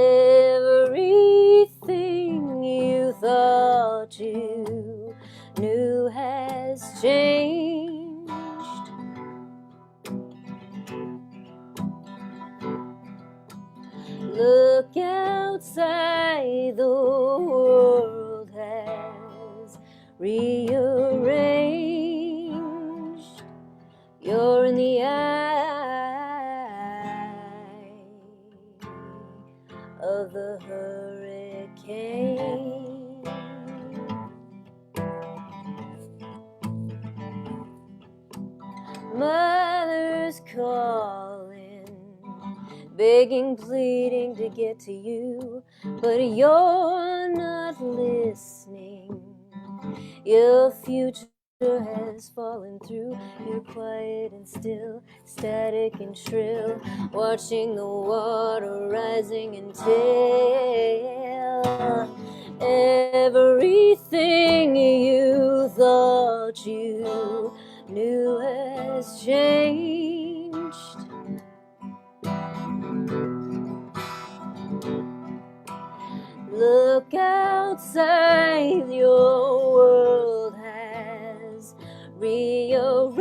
everything you thought you knew has changed. Look outside, the world has rearranged. You're in the eye of the hurricane. Mother's calling, begging, pleading to get to you, but you're not listening. Your future has fallen through. You're quiet and still, static and shrill, watching the water rising until everything you thought you knew has changed. Look outside, your world has rearranged.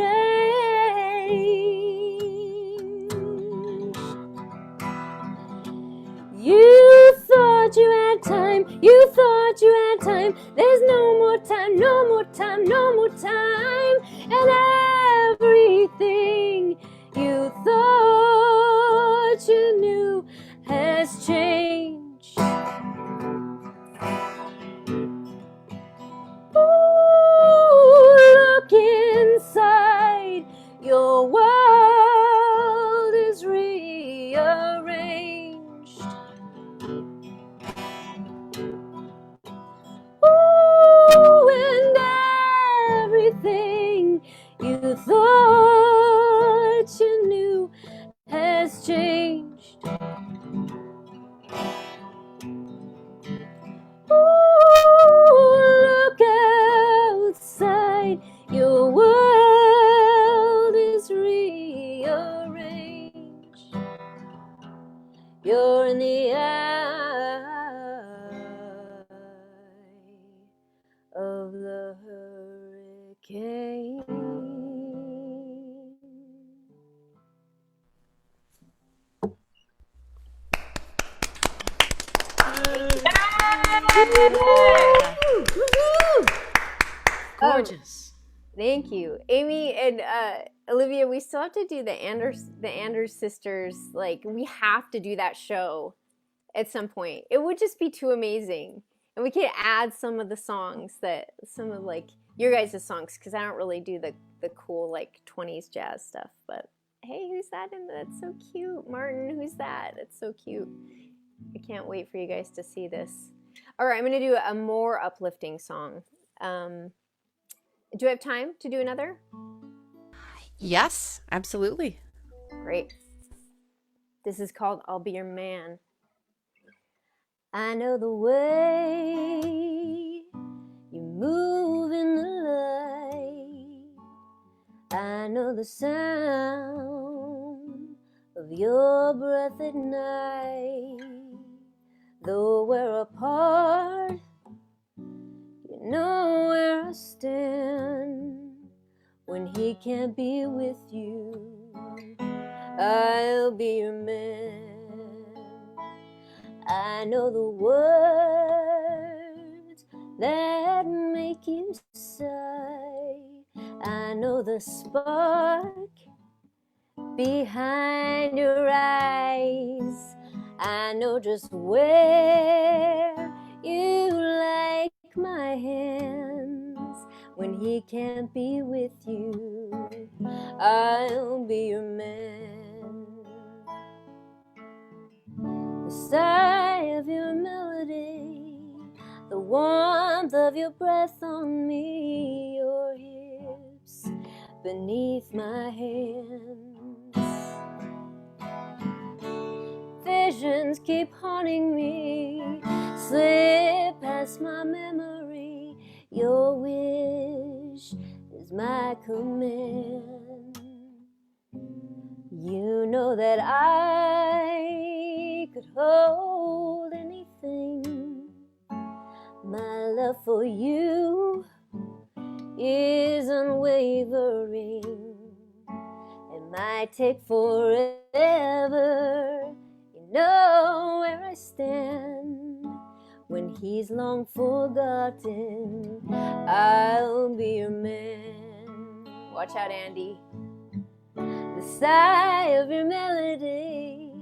You thought you had time, you thought you had time. There's no more time, no more time, no more time. And everything you thought you knew has changed. Look inside, your world is rearranged. Ooh, and everything you thought you knew has changed. Look outside, your world is rearranged. You're in the eye of the hurricane. Gorgeous. Thank you, Amy and Olivia. We still have to do the Anders sisters. Like, we have to do that show at some point. It would just be too amazing, and we could add some of the songs some of like your guys' songs, because I don't really do the cool like 20s jazz stuff. But hey, who's that? That's so cute, Martin. Who's that? That's so cute. I can't wait for you guys to see this. All right, I'm gonna do a more uplifting song. Do I have time to do another? Yes, absolutely. Great. This is called I'll Be Your Man. I know the way you move in the light. I know the sound of your breath at night. Though we're apart, you know where I stand. When he can't be with you, I'll be your man. I know the words that make you sigh. I know the spark behind your eyes. I know just where you like my hands. When he can't be with you, I'll be your man. The sigh of your melody, the warmth of your breath on me, your hips beneath my hands. Visions keep haunting me, slip past my memory. Your wish is my command. You know that I could hold love for you is unwavering. It might take forever. You know where I stand. When he's long forgotten, I'll be your man. Watch out, Andy. The sigh of your melody,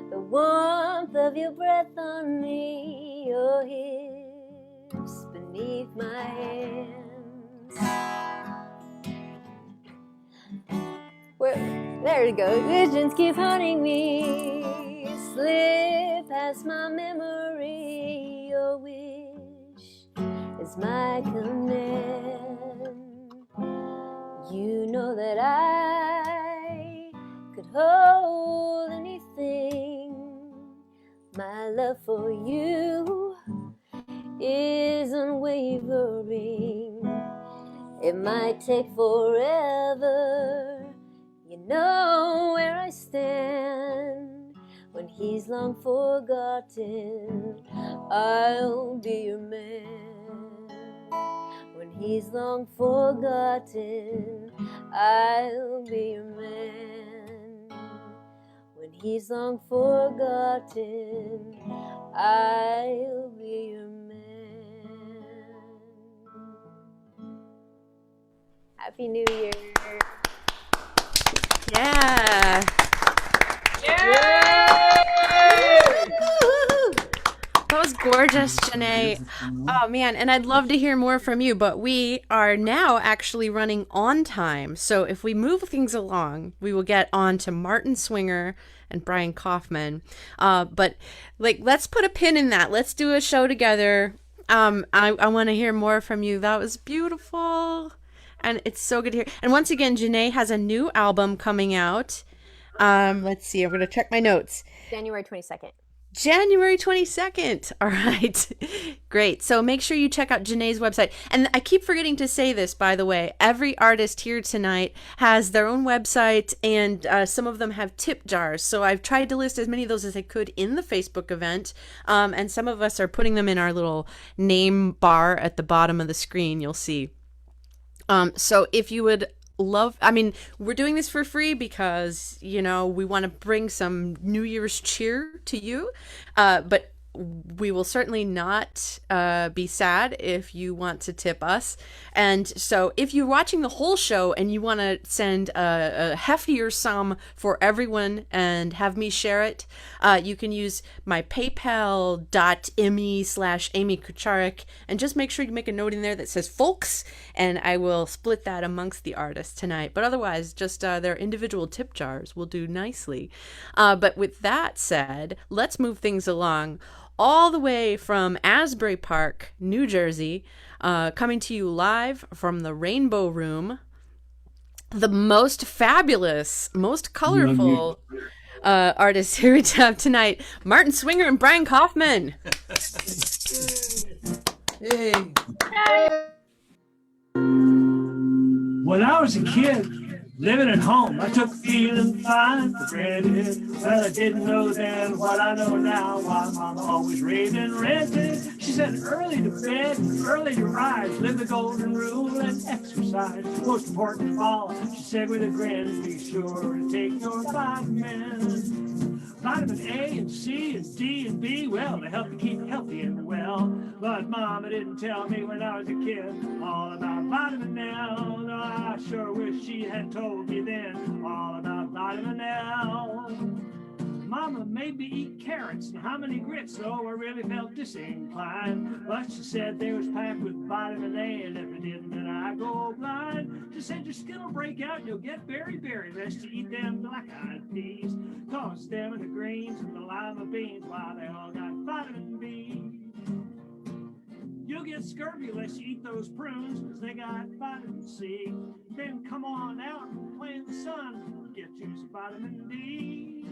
the warmth of your breath on me, your hips beneath my hands. There it goes. Visions keep haunting me, slip past my memory. Your wish is my command. You know that I could hold anything. My love for you is unwavering. It might take forever. You know where I stand. When he's long forgotten, I'll be your man. When he's long forgotten, I'll be your man. When he's long forgotten, I'll be your man. Happy New Year. Yeah. That was gorgeous, Janae. Oh, man, and I'd love to hear more from you, but we are now actually running on time. So if we move things along, we will get on to Martin Swinger and Brian Kaufman. But, let's put a pin in that. Let's do a show together. I want to hear more from you. That was beautiful. And it's so good to hear. And once again, Janae has a new album coming out. Let's see. I'm going to check my notes. January 22nd. January 22nd. All right. Great. So make sure you check out Janae's website. And I keep forgetting to say this, by the way. Every artist here tonight has their own website, and some of them have tip jars. So I've tried to list as many of those as I could in the Facebook event. And some of us are putting them in our little name bar at the bottom of the screen. You'll see. So if you would we're doing this for free because, we want to bring some New Year's cheer to you. But we will certainly not be sad if you want to tip us. And so if you're watching the whole show and you want to send a heftier sum for everyone and have me share it, you can use my paypal.me/Amy Kucharik, and just make sure you make a note in there that says folks, and I will split that amongst the artists tonight. But otherwise, just their individual tip jars will do nicely. But with that said, let's move things along. All the way from Asbury Park, New Jersey, coming to you live from the Rainbow Room, the most fabulous, most colorful artists here we have tonight, Martin Swinger and Brian Kaufman. Hey. When I was a kid, living at home, I took feeling fine for granted. Well, I didn't know then what I know now. Why Mama always raved and ranted. She said early to bed, early to rise, live the golden rule and exercise. Most important of all, she said with a grin, be sure to take your vitamins. Vitamin A and C and D and B, well, to help you keep healthy and well. But Mama didn't tell me when I was a kid all about vitamin L. No, I sure wish she had told me then all about vitamin L. Mama made me eat carrots and hominy grits, so I really felt disinclined. But she said they was packed with vitamin A, and if it didn't, then I go blind. She said your skin will break out and you'll get very lest you eat them black-eyed peas. Cause them and the greens and the lima beans, why they all got vitamin B. You'll get scurvy unless you eat those prunes, cause they got vitamin C. Then come on out and play in the sun, get you some vitamin D.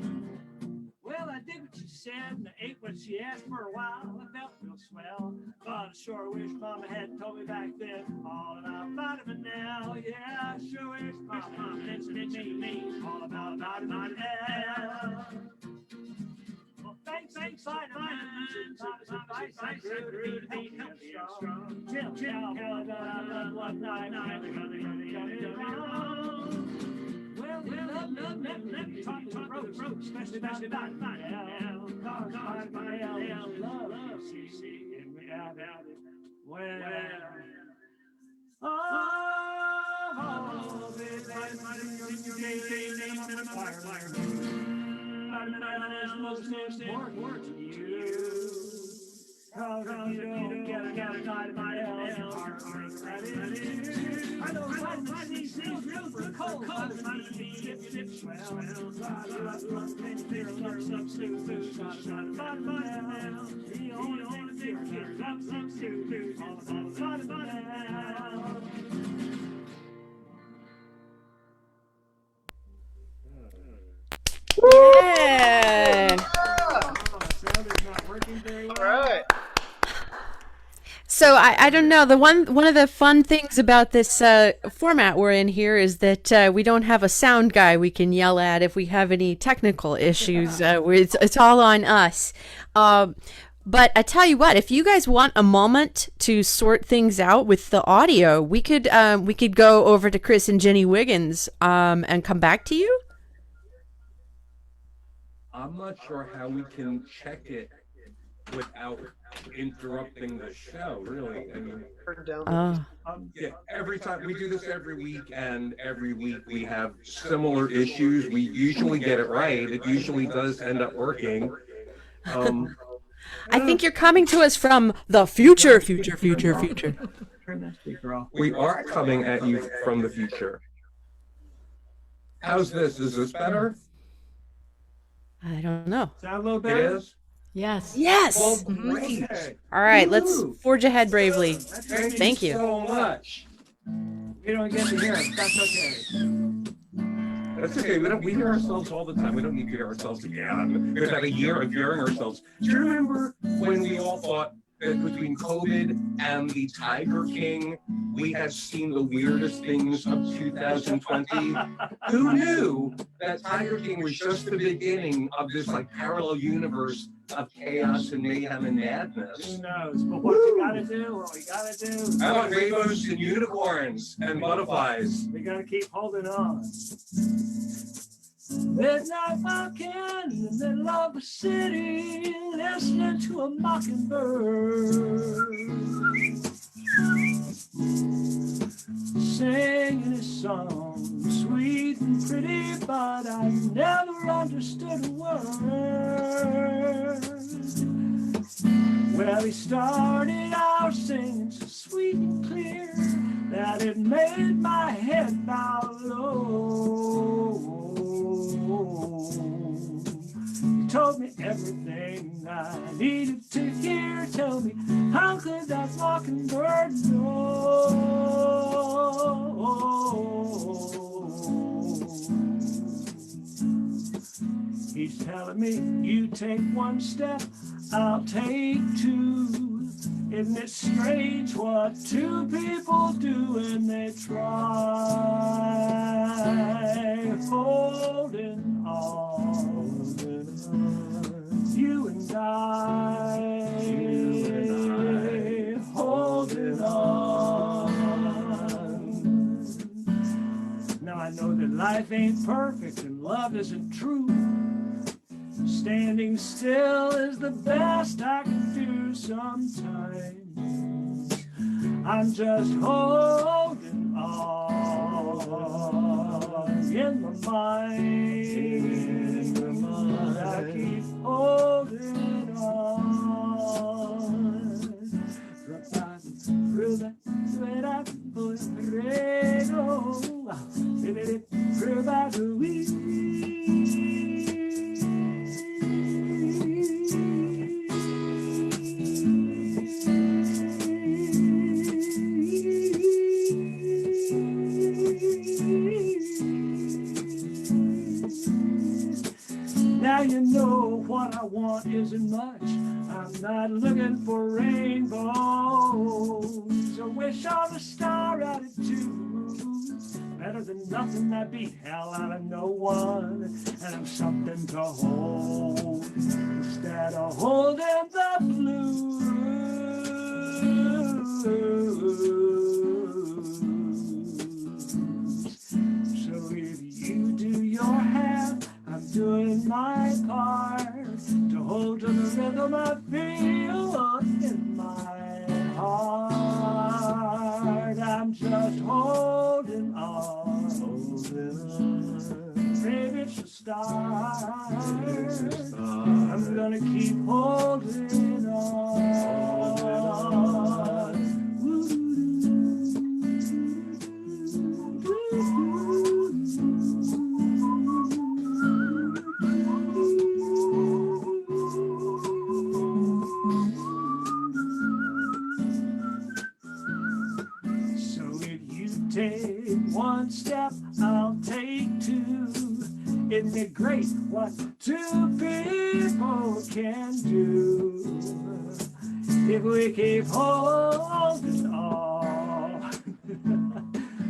Well, I did what she said and I ate what she asked for a while. I felt real swell, but I sure wish Mama had told me back then all about vitamin L. Yeah, I sure wish Mama mentioned me all about vitamin L. Well, Yeah. All right. So I don't know. One of the fun things about this format we're in here is that we don't have a sound guy we can yell at if we have any technical issues. It's all on us. But I tell you what, if you guys want a moment to sort things out with the audio, we could go over to Chris and Jenny Wiggins and come back to you. I'm not sure how we can check it without interrupting the show, really. I mean, yeah, every time we do this every week, and every week we have similar issues. We usually get it right. It usually does end up working. I think you're coming to us from the future. Turn that speaker off. We are coming at you from the future. How's this? Is this better? I don't know. Sound a little It better? is? Yes. Yes. Well, great. All right, let's Woo. forge ahead bravely. Thank you. so much. We don't get to hear it. That's okay. That's okay. We hear ourselves all the time. We don't need to hear ourselves again. We've had a year of hearing ourselves. Do you remember when we all thought that between COVID and the Tiger King, we had seen the weirdest things of 2020? Who knew that Tiger King was just the beginning of this like parallel universe of chaos and mayhem and madness? Who knows? But what we gotta do, I want rainbows and unicorns and butterflies. we gotta keep holding on. Midnight walking in the middle of the city, listening to a mockingbird singing his song, sweet and pretty, but I never understood a word. Well, he started out singing so sweet and clear that it made my head bow low. He told me everything I needed to hear. Tell me, how could that mockingbird know? He's telling me, you take one step, I'll take two. Isn't it strange what two people do when they try holding on? You and I holding on. Now I know that life ain't perfect and love isn't true. Standing still is the best I can do sometimes. I'm just holding on in my mind. I keep holding on. Now you know what I want isn't much. I'm not looking for rainbows. I wish on a star attitude. But better than nothing. I beat hell out of no one, and I'm something to hold instead of holding the blues. So if you do your half, I'm doing my part to hold to the rhythm I feel in my heart. I'm just holding on, maybe it's a start. I'm gonna keep holding on. Take one step, I'll take two. Isn't it great what two people can do? If we keep holding on,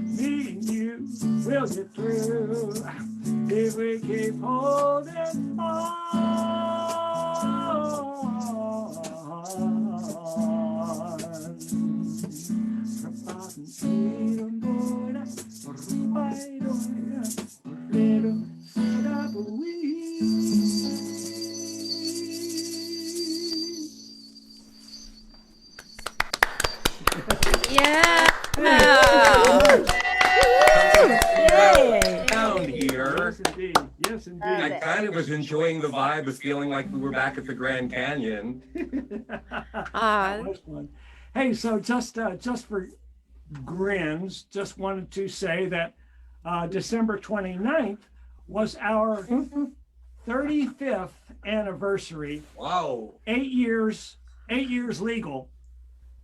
me and you will get through. If we keep holding on. Yeah. Down here. Yes, indeed. Yes, indeed. I kind of was enjoying the vibe of feeling like we were back at the Grand Canyon. That was fun. Hey, so just for grins, just wanted to say that December 29th was our 35th anniversary. Wow. 8 years legal,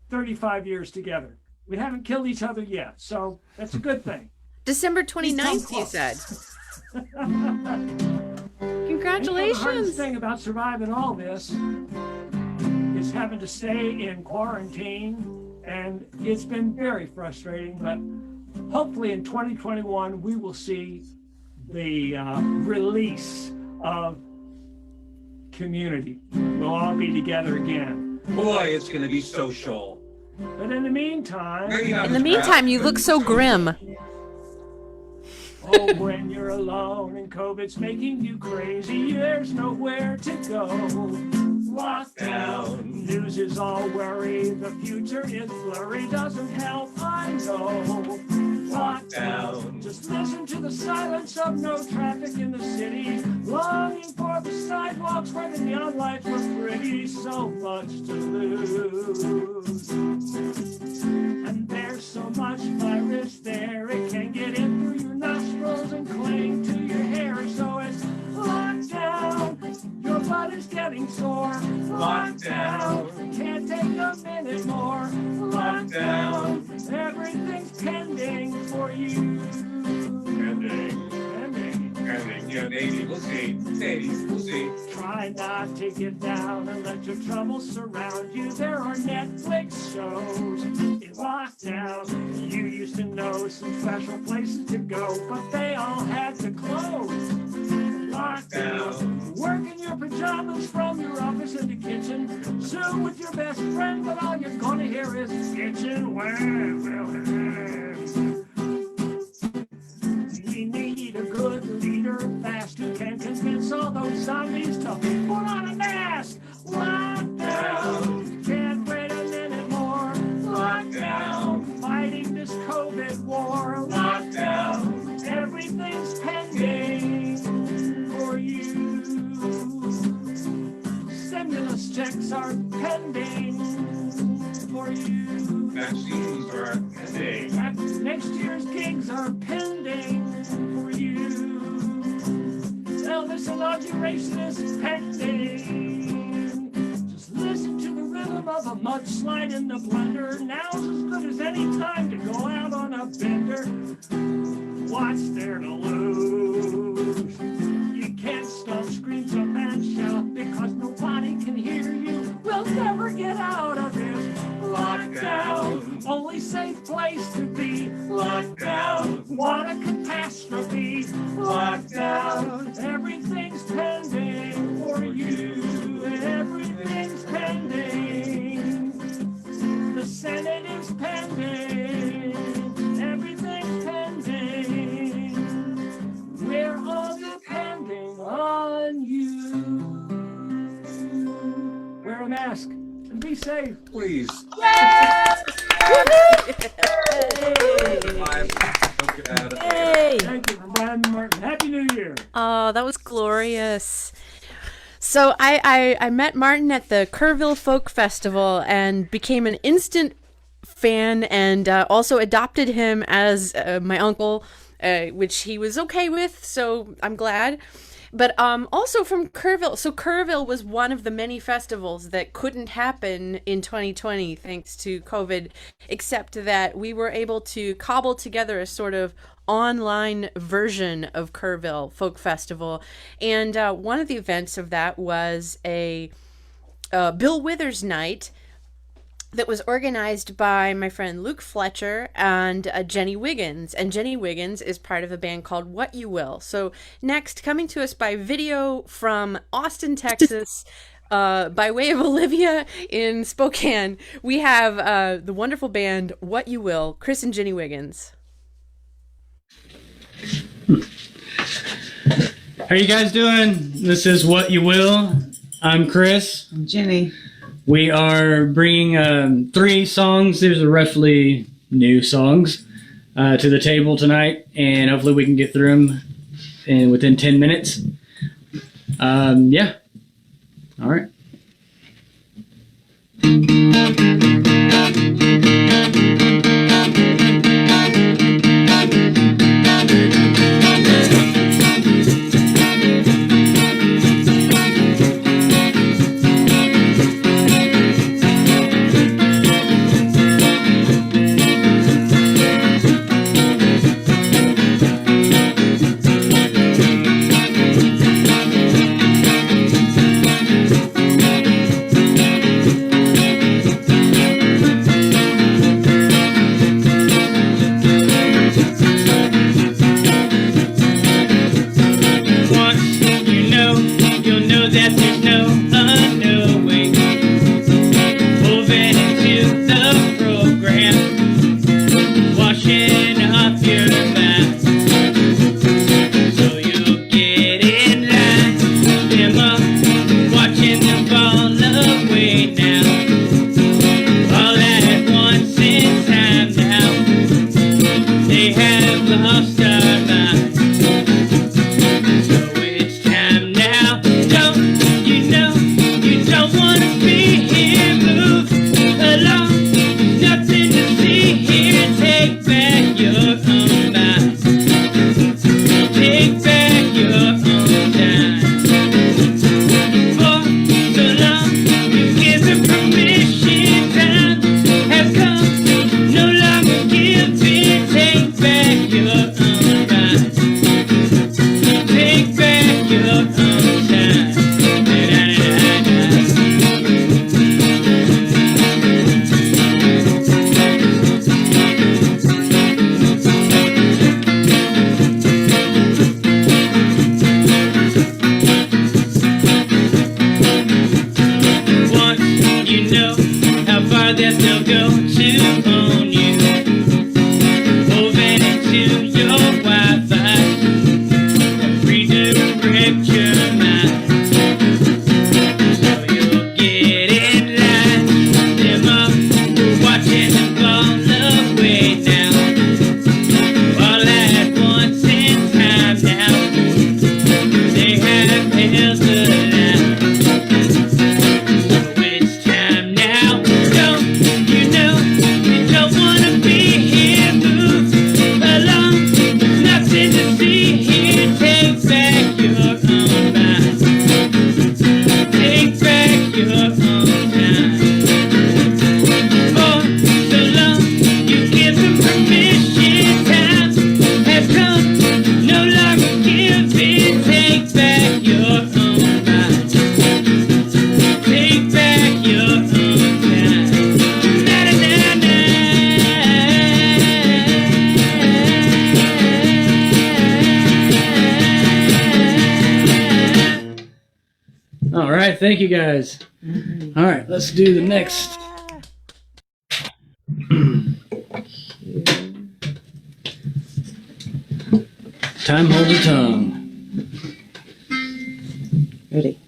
35 years together. We haven't killed each other yet, so that's a good thing. December We've come 29th, you close. said. The hardest Congratulations. thing about surviving all this is having to stay in quarantine, and it's been very frustrating, but hopefully in 2021 we will see the release of community. We'll all be together again. Boy, it's going to be social. But in the meantime, Maybe not In the as meantime, bad, you but look so social. grim. oh, when you're alone and COVID's making you crazy, there's nowhere to go. Lockdown, news is all worry, the future is blurry, doesn't help, I know. Lockdown, just listen to the silence of no traffic in the city, longing for the sidewalks where the neon lights were pretty, so much to lose. And there's so much virus there, it can get in through your nostrils and cling to your hair, so it's lockdown. Your butt is getting sore. Lockdown. Can't take a minute more. Lockdown. Everything's pending for you. Pending. Yeah, maybe. We'll see. Maybe. We'll see. Try not to get down and let your troubles surround you. There are Netflix shows in lockdown. You used to know some special places to go, but they all had to close. Lockdown. Work in your pajamas from your office in the kitchen. Zoom with your best friend, but all you're gonna hear is kitchen. We need a good leader fast who can convince all those zombies to put on a mask. Lockdown. Can't wait a minute more. Lockdown. Fighting this COVID war. Lockdown. Everything's pending for you. Stimulus checks are pending for you. Vaccines are pending. Next year's gigs are pending for you. Elvis inauguration is pending. Just listen to the rhythm of a mudslide in the blender. Now's as good as any time to go out on a bender. What's there to lose? You can't stop, scream, jump, and shout because nobody can hear you. We'll never get out of this lockdown. Only safe place to be lockdown. what a catastrophe. Lockdown, everything's pending for you. Everything's pending. The Senate is pending. Everything's pending. We're all depending on you. Wear a mask and be safe. Please. Hey! Thank you for Brad and Martin. Happy New Year. Oh, that was glorious. So I met Martin at the Kerrville Folk Festival and became an instant fan, and also adopted him as my uncle, which he was okay with, so I'm glad. But also from Kerrville. So Kerrville was one of the many festivals that couldn't happen in 2020 thanks to COVID, except that we were able to cobble together a sort of online version of Kerrville Folk Festival. And one of the events of that was a Bill Withers night that was organized by my friend Luke Fletcher and Jenny Wiggins. And Jenny Wiggins is part of a band called What You Will. So next, coming to us by video from Austin, Texas, by way of Olivia in Spokane, we have the wonderful band What You Will, Chris and Jenny Wiggins. How you guys doing? This is What You Will. I'm Chris. I'm Jenny. We are bringing 3 songs. These are roughly new songs to the table tonight, and hopefully we can get through them within 10 minutes. Yeah. All right. Take back your thank you guys. All right, let's do the next. Time holds a tongue. Ready.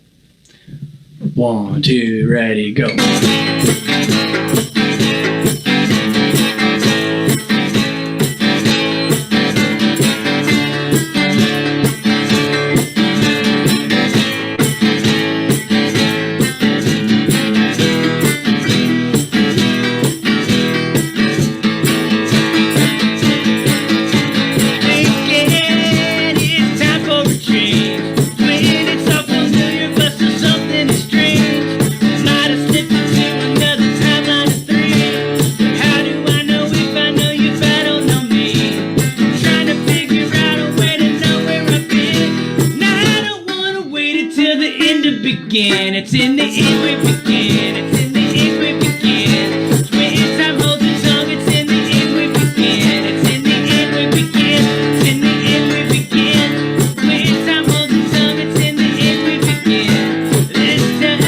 1, 2, ready, go. It's in the end we begin. It's in the end we begin. When time holds its tongue, it's in the end we begin. It's in the end we begin. It's in the end we begin. When time holds its tongue, it's in the end we begin. This time.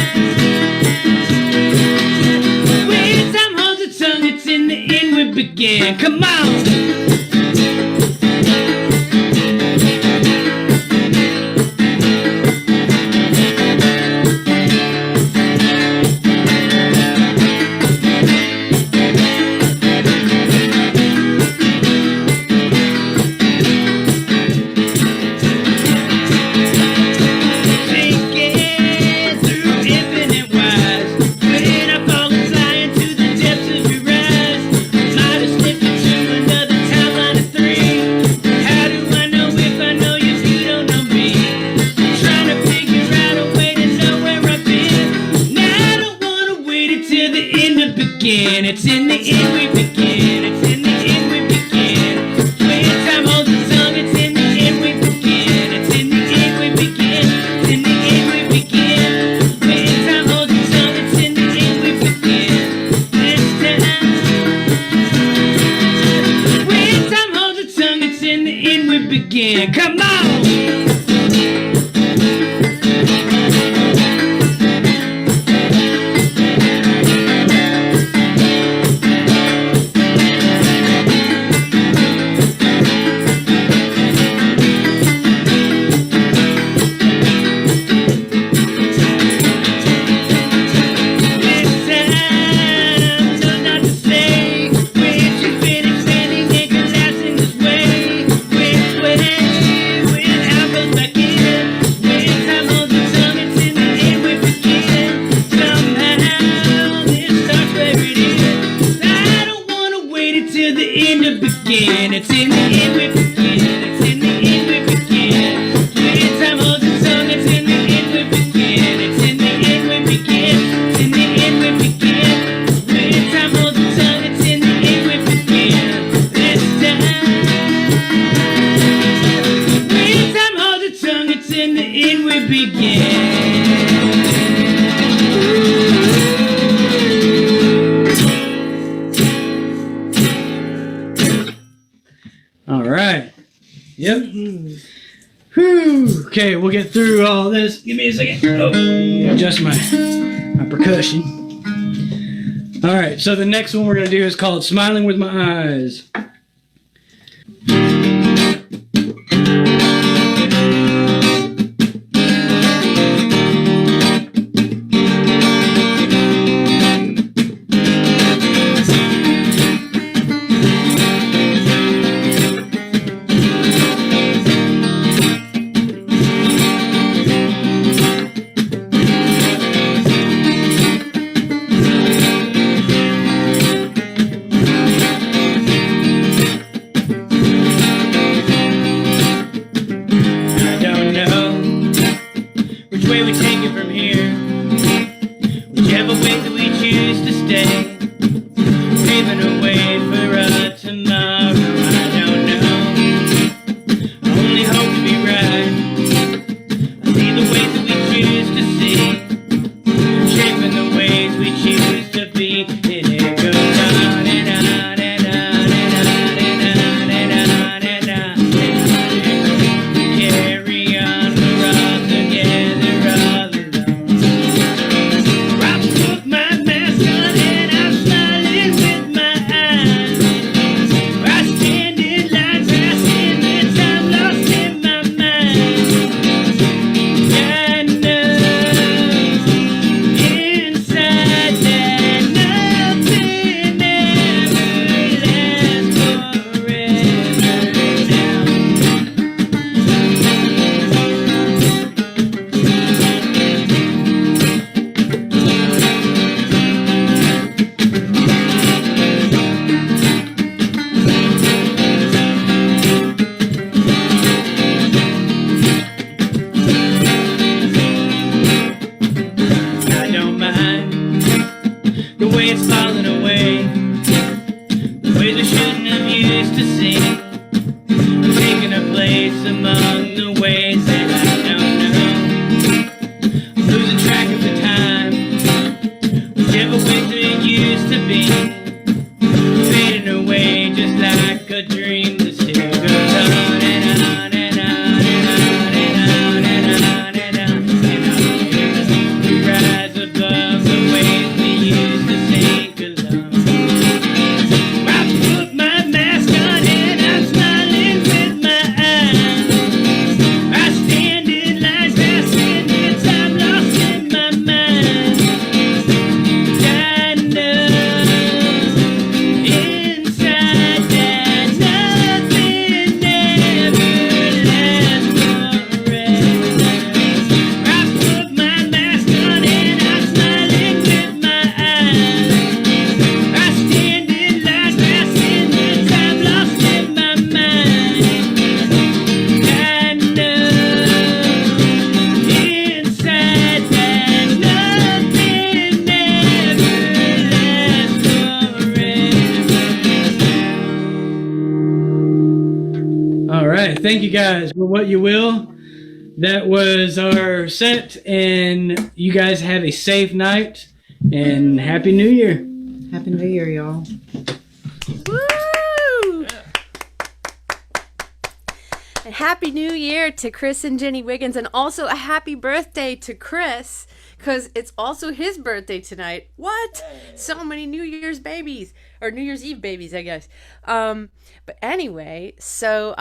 When time holds its tongue, it's in the end we begin. Come on. It's in the end we begin. It's in the end we begin. When time holds its tongue, it's in the end we begin. It's in the end we begin. It's in the end we begin. When time holds its tongue, it's in the end we begin. This time. When time holds its tongue, it's in the end we begin. Come on. It's in the end we begin. It's in the end we begin. When time holds its tongue, it's in the end we begin. It's in the end we begin. It's in the end we begin. When time holds its tongue, it's in the end we begin. This time. When time holds its tongue, it's in the end we begin. All right. Yep. Whew. Okay, we'll get through all this. Give me a second. Oh, adjust my percussion. All right, so the next one we're going to do is called Smiling with My Eyes. sing. I'm taking a place among the ways that I don't know. I'm losing track of the time, whichever way it used to be. Fading away just like a dream that still goes on and on and on and on and on and on and on and on. We rise above the ways we used to sink alone. I put my mask on and I'm smiling with my eyes. I stand in lines past minutes, I'm lost in my mind. I know inside that nothing ever lasts forever. I put my mask on and I'm smiling with my eyes. I stand in lines past minutes, I'm lost in my mind. I know inside that nothing ever lasts forever. All right, thank you guys for what you will. That was our set, and you guys have a safe night and Happy New Year. Happy New Year, y'all. Woo! And Happy New Year to Chris and Jenny Wiggins, and also a happy birthday to Chris, because it's also his birthday tonight. What? So many New Year's babies, or New Year's Eve babies, I guess. But anyway, so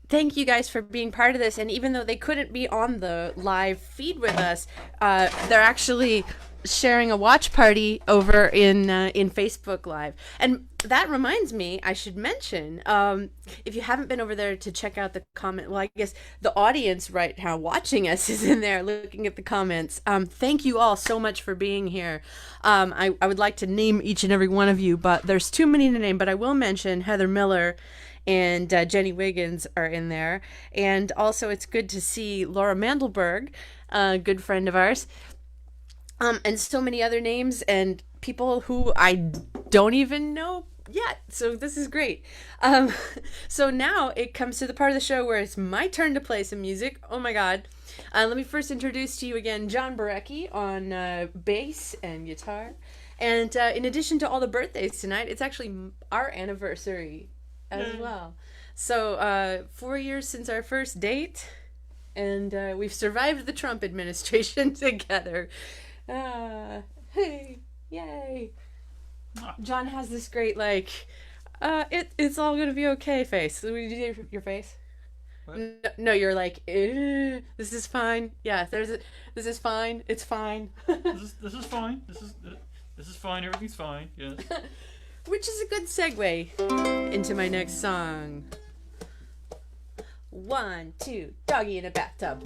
thank you guys for being part of this. And even though they couldn't be on the live feed with us, they're actually sharing a watch party over in Facebook Live. And that reminds me, I should mention, if you haven't been over there to check out the comment, well, I guess the audience right now watching us is in there looking at the comments. Thank you all so much for being here. I would like to name each and every one of you, but there's too many to name. But I will mention Heather Miller and Jenny Wiggins are in there. And also it's good to see Laura Mandelberg, a good friend of ours. And so many other names and people who I don't even know yet. So this is great. So now it comes to the part of the show where it's my turn to play some music. Oh my God. Let me first introduce to you again John Barecki on bass and guitar. And in addition to all the birthdays tonight, it's actually our anniversary as well. So 4 years since our first date, and we've survived the Trump administration together. Hey, yay. John has this great, like, it's all gonna be okay face. Did you do your face? No, you're like, this is fine. Yeah, this is fine. It's fine. This is fine. This is fine. Everything's fine. Yes. Which is a good segue into my next song. 1, 2, doggy in a bathtub.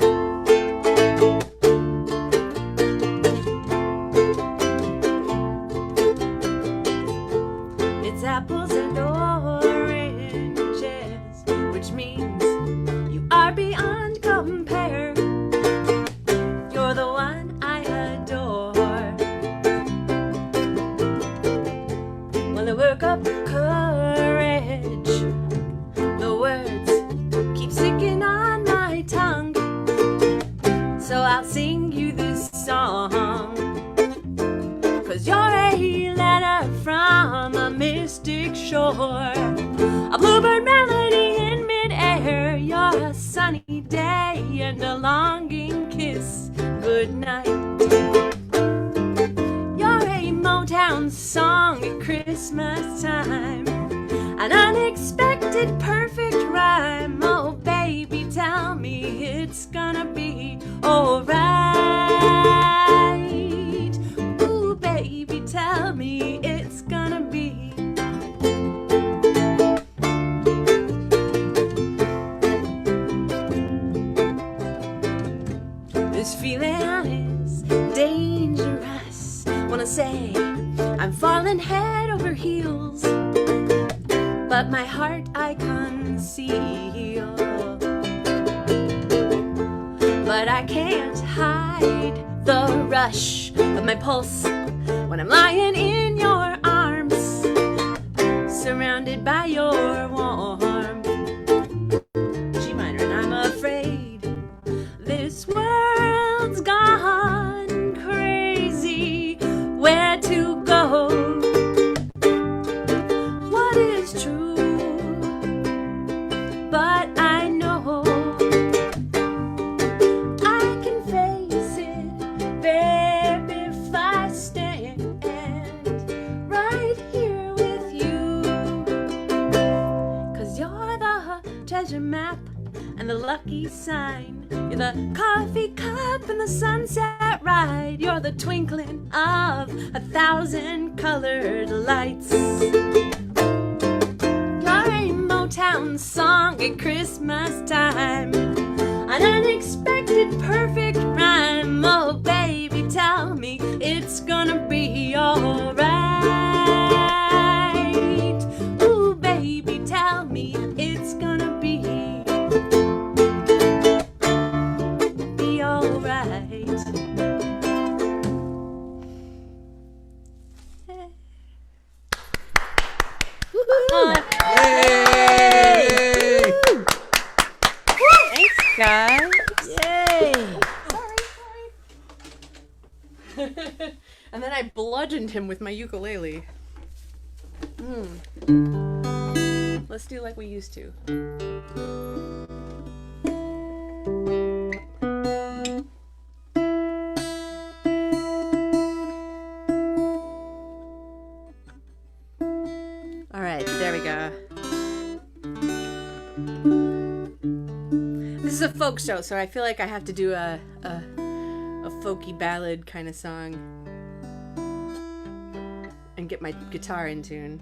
It's apples and oranges, which means you are beyond compare. You're the one I adore. When I work up courage, the words keep sticking on my tongue. So I'll sing you this song, 'cause you're a letter from a mystic shore, a bluebird melody in midair. You're a sunny day and a longing kiss goodnight. You're a Motown song at Christmas time, an unexpected perfect rhyme. Oh baby, tell me it's gonna be alright. Ooh baby, tell me it's gonna be. This feeling is dangerous. Wanna say I'm falling head over heels, but my heart I conceal. But I can't hide the rush of my pulse when I'm lying in your arms. surrounded by your warmth. G minor, and I'm afraid this world's gone crazy. Where to go? What is true? But I know I can face it, babe, if I stand right here with you. 'Cause you're the treasure map and the lucky sign. You're the coffee cup and the sunset ride. You're the twinkling of 1,000 colored lights. Your rainbow town song at Christmas time, an unexpected perfect rhyme. Oh baby, tell me it's gonna be alright. Ooh baby, tell me it's gonna be alright. Yay! Thanks, guys. Yay! And then I bludgeoned him with my ukulele. Let's do like we used to. All right, there we go. This is a folk show, so I feel like I have to do a folky ballad kind of song and get my guitar in tune.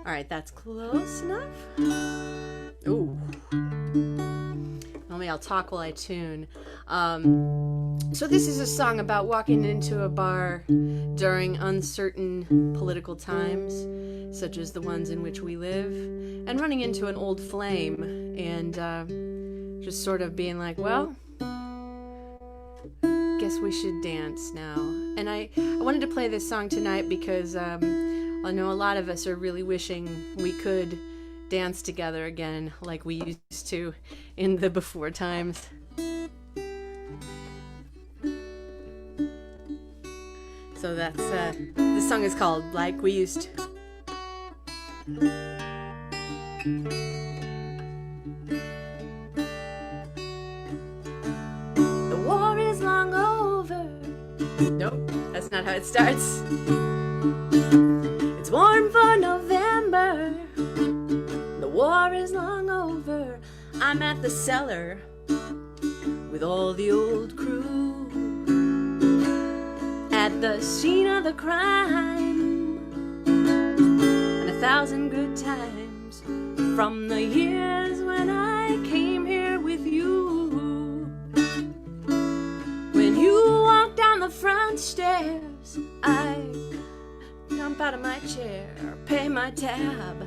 All right, that's close enough. Ooh. Maybe I'll talk while I tune. So this is a song about walking into a bar during uncertain political times, such as the ones in which we live, and running into an old flame and just sort of being like, well, guess we should dance now. And I wanted to play this song tonight because I know a lot of us are really wishing we could dance together again like we used to in the before times. So that's, this song is called Like We Used to. The war is long over. Nope, that's not how it starts. It's warm for November. The war is long over. I'm at the cellar with all the old crew. At the scene of the crime, and 1,000 good times from the years when I came here with you. When you walk down the front stairs, I jump out of my chair, pay my tab,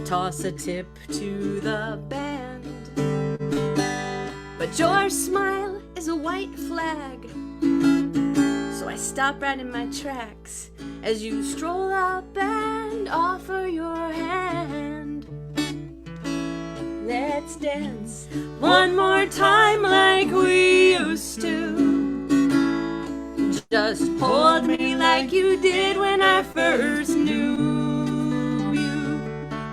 toss a tip to the band. But your smile is a white flag, so I stop right in my tracks as you stroll up and offer your hand. Let's dance one more time like we used to. Just hold me like you did when I first knew you.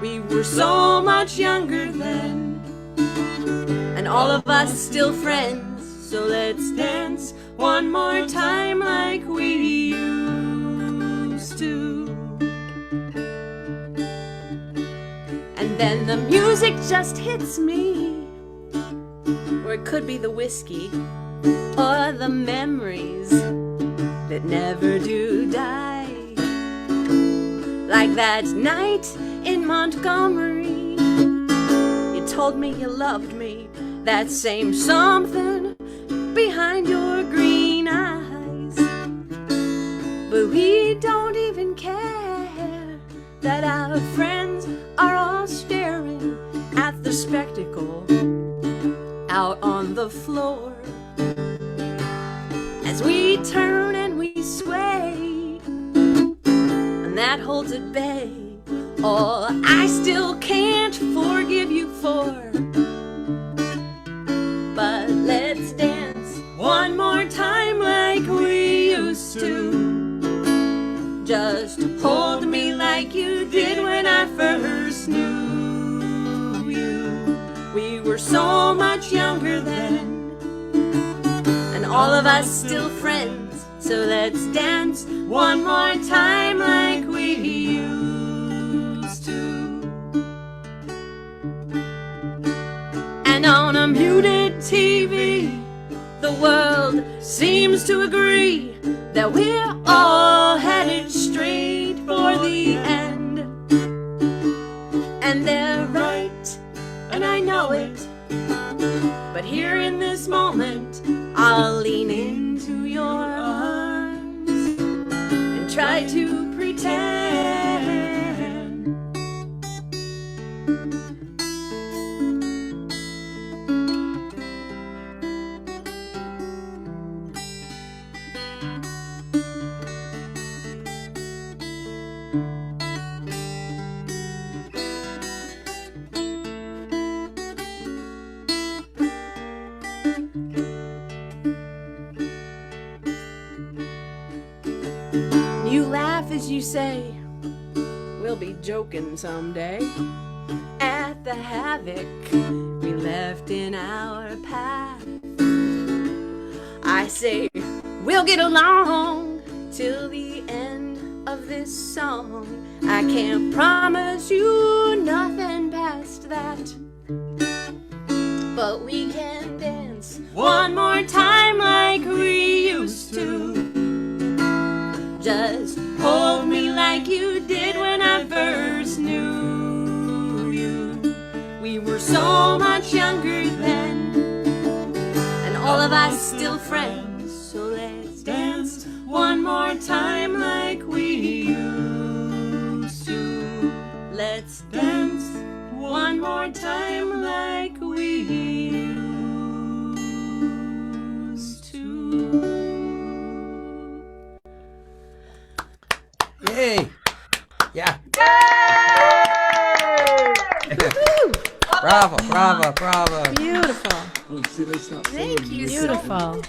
We were so much younger then, and all of us still friends. So let's dance one more time like we used to. And then the music just hits me, or it could be the whiskey, or the memories that never do die. Like that night in Montgomery, you told me you loved me, that same something behind your green eyes. But we don't even care that our friends are all staring at a spectacle out on the floor. As we turn and we sway, and that holds at bay all I still can't forgive you for. But let's dance one more time like we used to. Just hold me like you did when I first knew you. We were so much younger then, and all of us still friends. So let's dance one more time like we used to. And on a muted TV, the world seems to agree that we're all headed straight for the end. And they're right, and I know it. But here in this moment, I'll lean into your arms and try to pretend. You laugh as you say, we'll be joking someday at the havoc we left in our path. I say, we'll get along till the end of this song. I can't promise you nothing past that, but we can dance one more time like we used to. Just hold me like you did when I first knew you. We were so much younger then, and all of us still friends. So let's dance one more time like we used to. Let's dance one more time like we used to. Yay! Yeah. Bravo, bravo, bravo. Beautiful. Thank you. Beautiful.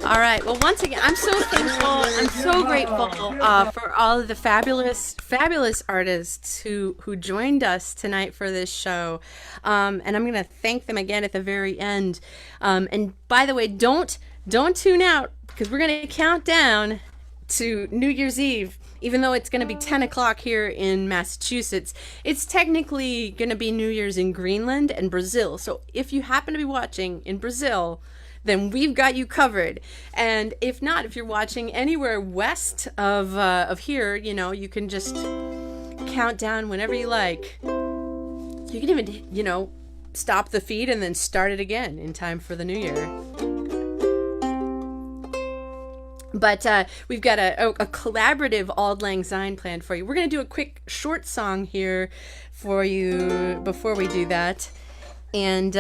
All right. Well, once again, I'm so thankful. I'm so grateful for all of the fabulous artists who joined us tonight for this show. And I'm going to thank them again at the very end. And by the way, don't tune out, because we're going to count down to New Year's Eve. Even though it's going to be 10 o'clock here in Massachusetts, it's technically going to be New Year's in Greenland and Brazil. So if you happen to be watching in Brazil, then we've got you covered. And if not, if you're watching anywhere west of here, you can just count down whenever you like. You can even, stop the feed and then start it again in time for the new year. But we've got a collaborative Auld Lang Syne planned for you. We're going to do a quick short song here for you before we do that. And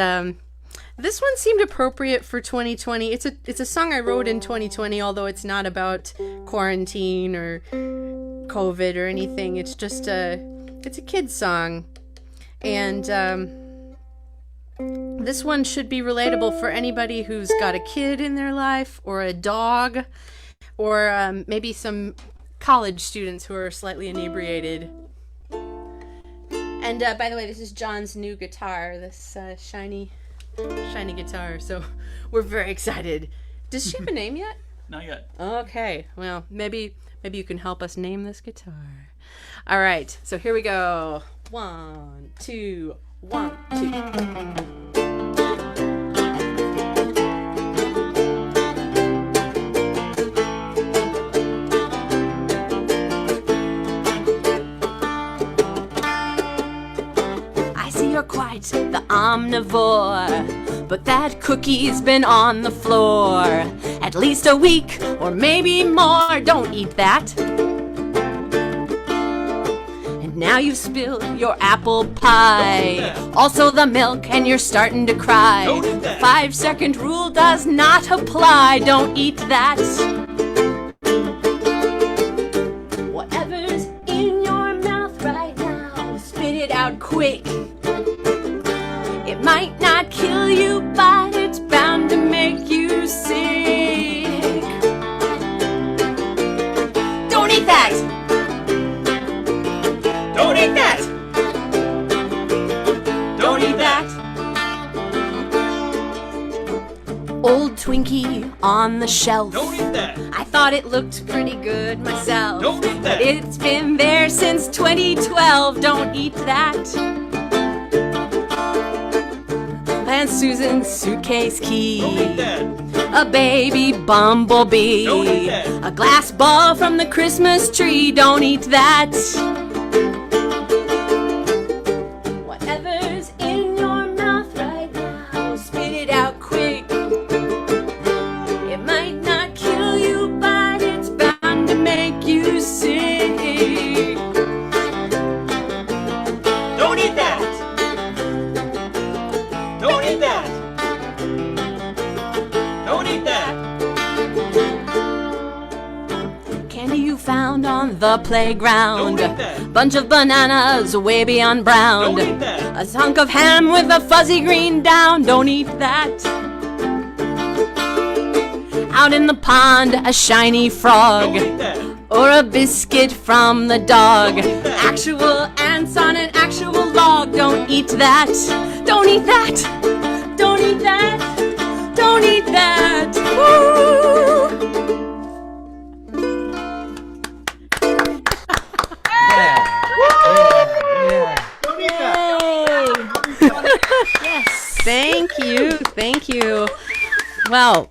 this one seemed appropriate for 2020. It's a song I wrote in 2020, although it's not about quarantine or COVID or anything. It's just it's a kid's song. And this one should be relatable for anybody who's got a kid in their life, or a dog, or maybe some college students who are slightly inebriated. And by the way, this is John's new guitar, this shiny guitar. So we're very excited. Does she have a name yet? Not yet. Okay, well, maybe you can help us name this guitar. All right, so here we go. 1, 2, 1, 2. You're quite the omnivore, but that cookie's been on the floor at least a week or maybe more. Don't eat that. And now you've spilled your apple pie. Also the milk, and you're starting to cry. The 5-second rule does not apply. Don't eat that. Whatever's in your mouth right now, spit it out quick. It might not kill you, but it's bound to make you sick. Don't eat that! Don't eat that! Don't eat that! Old Twinkie on the shelf. Don't eat that. I thought it looked pretty good myself. Don't eat that. It's been there since 2012. Don't eat that. And Susan's suitcase key. Don't eat that. A baby bumblebee. Don't eat that. A glass ball from the Christmas tree. Don't eat that. Whatever's in your mouth right now, spit it out quick. It might not kill you, but it's bound to make you sick. Don't eat that. Don't eat that. Don't eat that. Candy you found on the playground. Don't eat that. Bunch of bananas way beyond brown. Don't eat that. A hunk of ham with a fuzzy green down. Don't eat that. Out in the pond, a shiny frog. Don't eat that. Or a biscuit from the dog. Don't eat that. Actual ants on an actual log. Don't eat that. Don't eat that. Don't eat that. Don't eat that. Woo! Don't eat that. Yes. Thank you. Thank you. Well,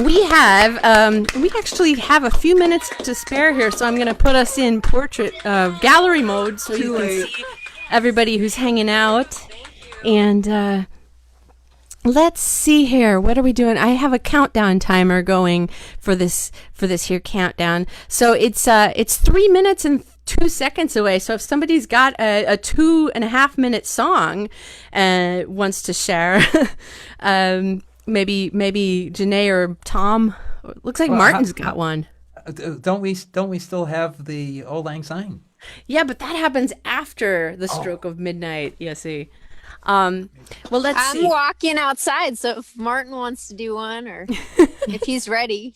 we actually have a few minutes to spare here, so I'm going to put us in portrait gallery mode so you can see everybody who's hanging out. And let's see here. What are we doing? I have a countdown timer going for this here countdown. So it's 3 minutes and 2 seconds away. So if somebody's got a 2.5 minute song wants to share, maybe Janae or Tom. Looks like Martin's got one. Don't we still have the Old Lang Syne? Yeah, but that happens after the stroke of midnight. You see. Well, let's see. I'm walking outside, so if Martin wants to do one, or if he's ready.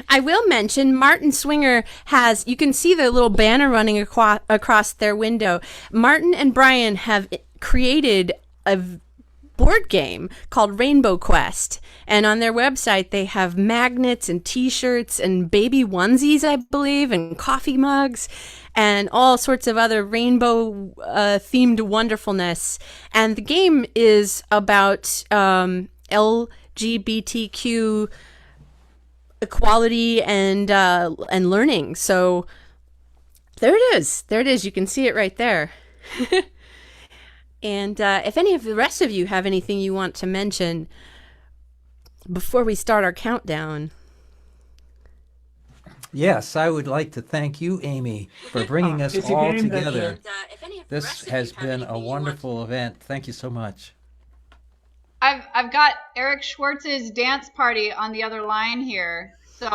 I will mention Martin Swinger has, you can see the little banner running across their window. Martin and Brian have created a board game called Rainbow Quest, and on their website they have magnets and t-shirts and baby onesies, I believe, and coffee mugs and all sorts of other rainbow themed wonderfulness. And the game is about LGBTQ equality and learning. So there it is. You can see it right there. And if any of the rest of you have anything you want to mention before we start our countdown. Yes, I would like to thank you, Amy, for bringing us It's a all game that- together. If any of the This rest of has you have been anything a you want wonderful event. Thank you so much. I've got Eric Schwartz's dance party on the other line here. So,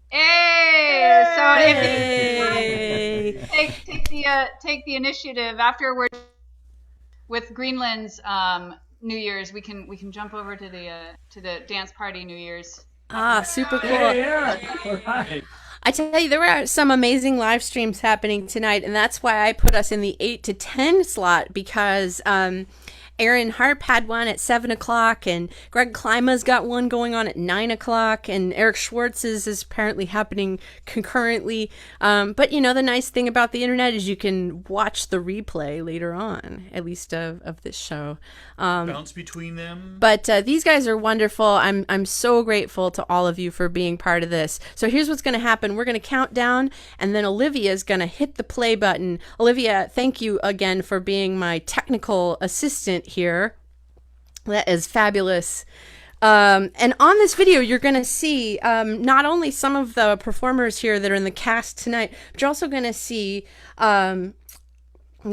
hey! So if take the initiative afterwards with Greenland's New Year's, we can jump over to the dance party New Year's. Ah, super cool. Yeah. All right. I tell you, there were some amazing live streams happening tonight, and that's why I put us in the 8 to 10 slot, because Aaron Harp had one at 7 o'clock, and Greg Klima's got one going on at 9 o'clock, and Eric Schwartz's is apparently happening concurrently. But, you know, the nice thing about the internet is you can watch the replay later on, at least of this show. Bounce between them. But these guys are wonderful. I'm so grateful to all of you for being part of this. So here's what's going to happen. We're going to count down, and then Olivia's going to hit the play button. Olivia, thank you again for being my technical assistant here. That is fabulous. And on this video, you're going to see not only some of the performers here that are in the cast tonight, but you're also going to see, now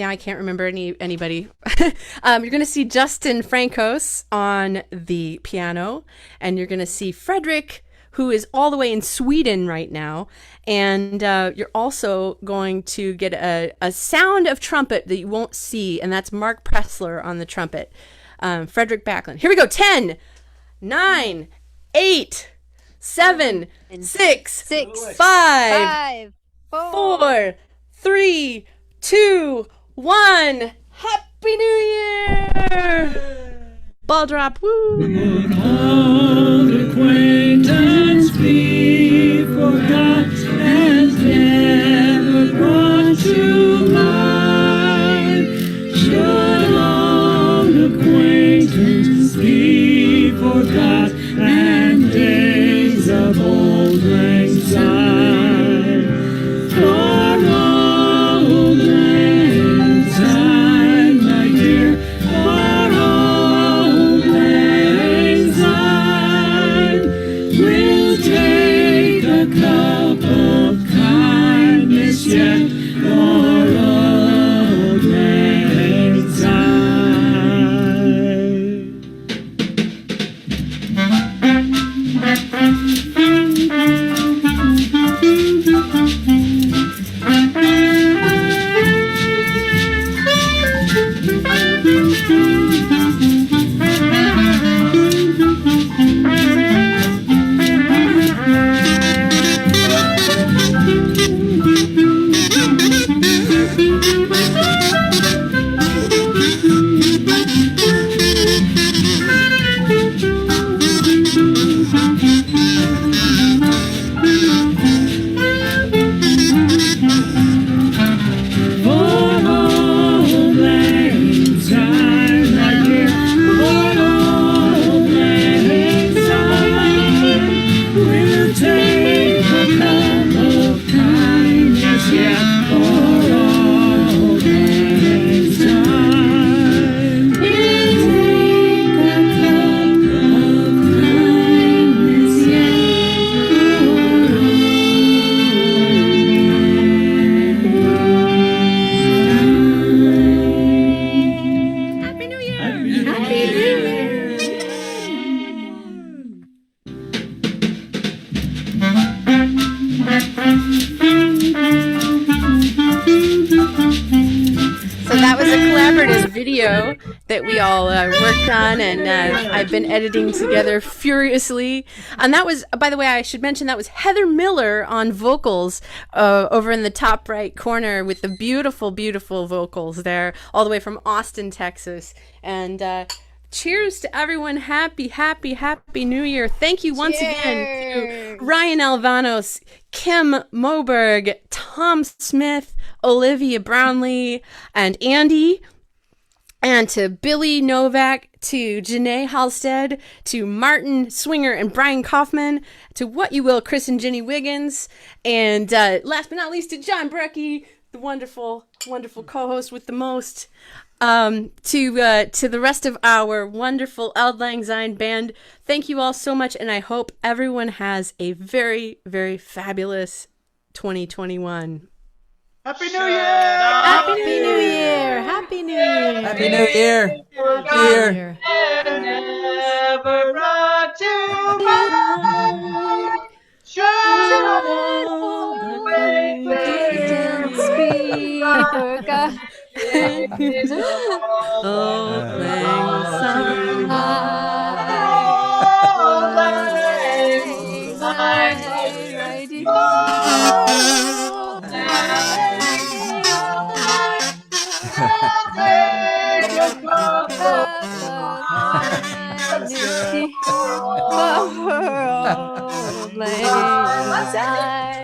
I can't remember anybody. You're going to see Justin Francos on the piano, and you're going to see Fredrik, who is all the way in Sweden right now. And you're also going to get a sound of trumpet that you won't see, and that's Marc Presler on the trumpet. Fredrik Backlund. Here we go. 10, 9, 8, 7, 6, 5, 4, 3, 2, 1. Happy New Year! Ball drop. Woo! Old acquaintance be forgot and never brought to mind. Should old acquaintance be forgot and days of old lang syne. For old lang syne, my dear, for old lang syne. We'll take a cup of kindness yet for old lang syne. Video that we all worked on, and I've been editing together furiously. And that was, by the way, I should mention that was Heather Miller on vocals over in the top right corner with the beautiful, beautiful vocals there, all the way from Austin, Texas. And cheers to everyone. Happy, happy, happy New Year. Thank you once again to Ryan Alvanos, Kim Moberg, Tom Smith, Olivia Brownlee, and Andy. And to Billy Novak, to Janae Halstead, to Martin Swinger and Brian Kaufman, to What You Will, Chris and Jenny Wiggins, and last but not least to John Brecky, the wonderful, wonderful co-host with the most, to the rest of our wonderful Auld Lang Syne band. Thank you all so much, and I hope everyone has a very, very fabulous 2021. Happy New Year! Happy New Year! Happy New Year! Happy New Year! New Year! Never brought to mind. Should old acquaintance be forgot? Old Lang Syne. Old Lang Syne. Old Lang Syne.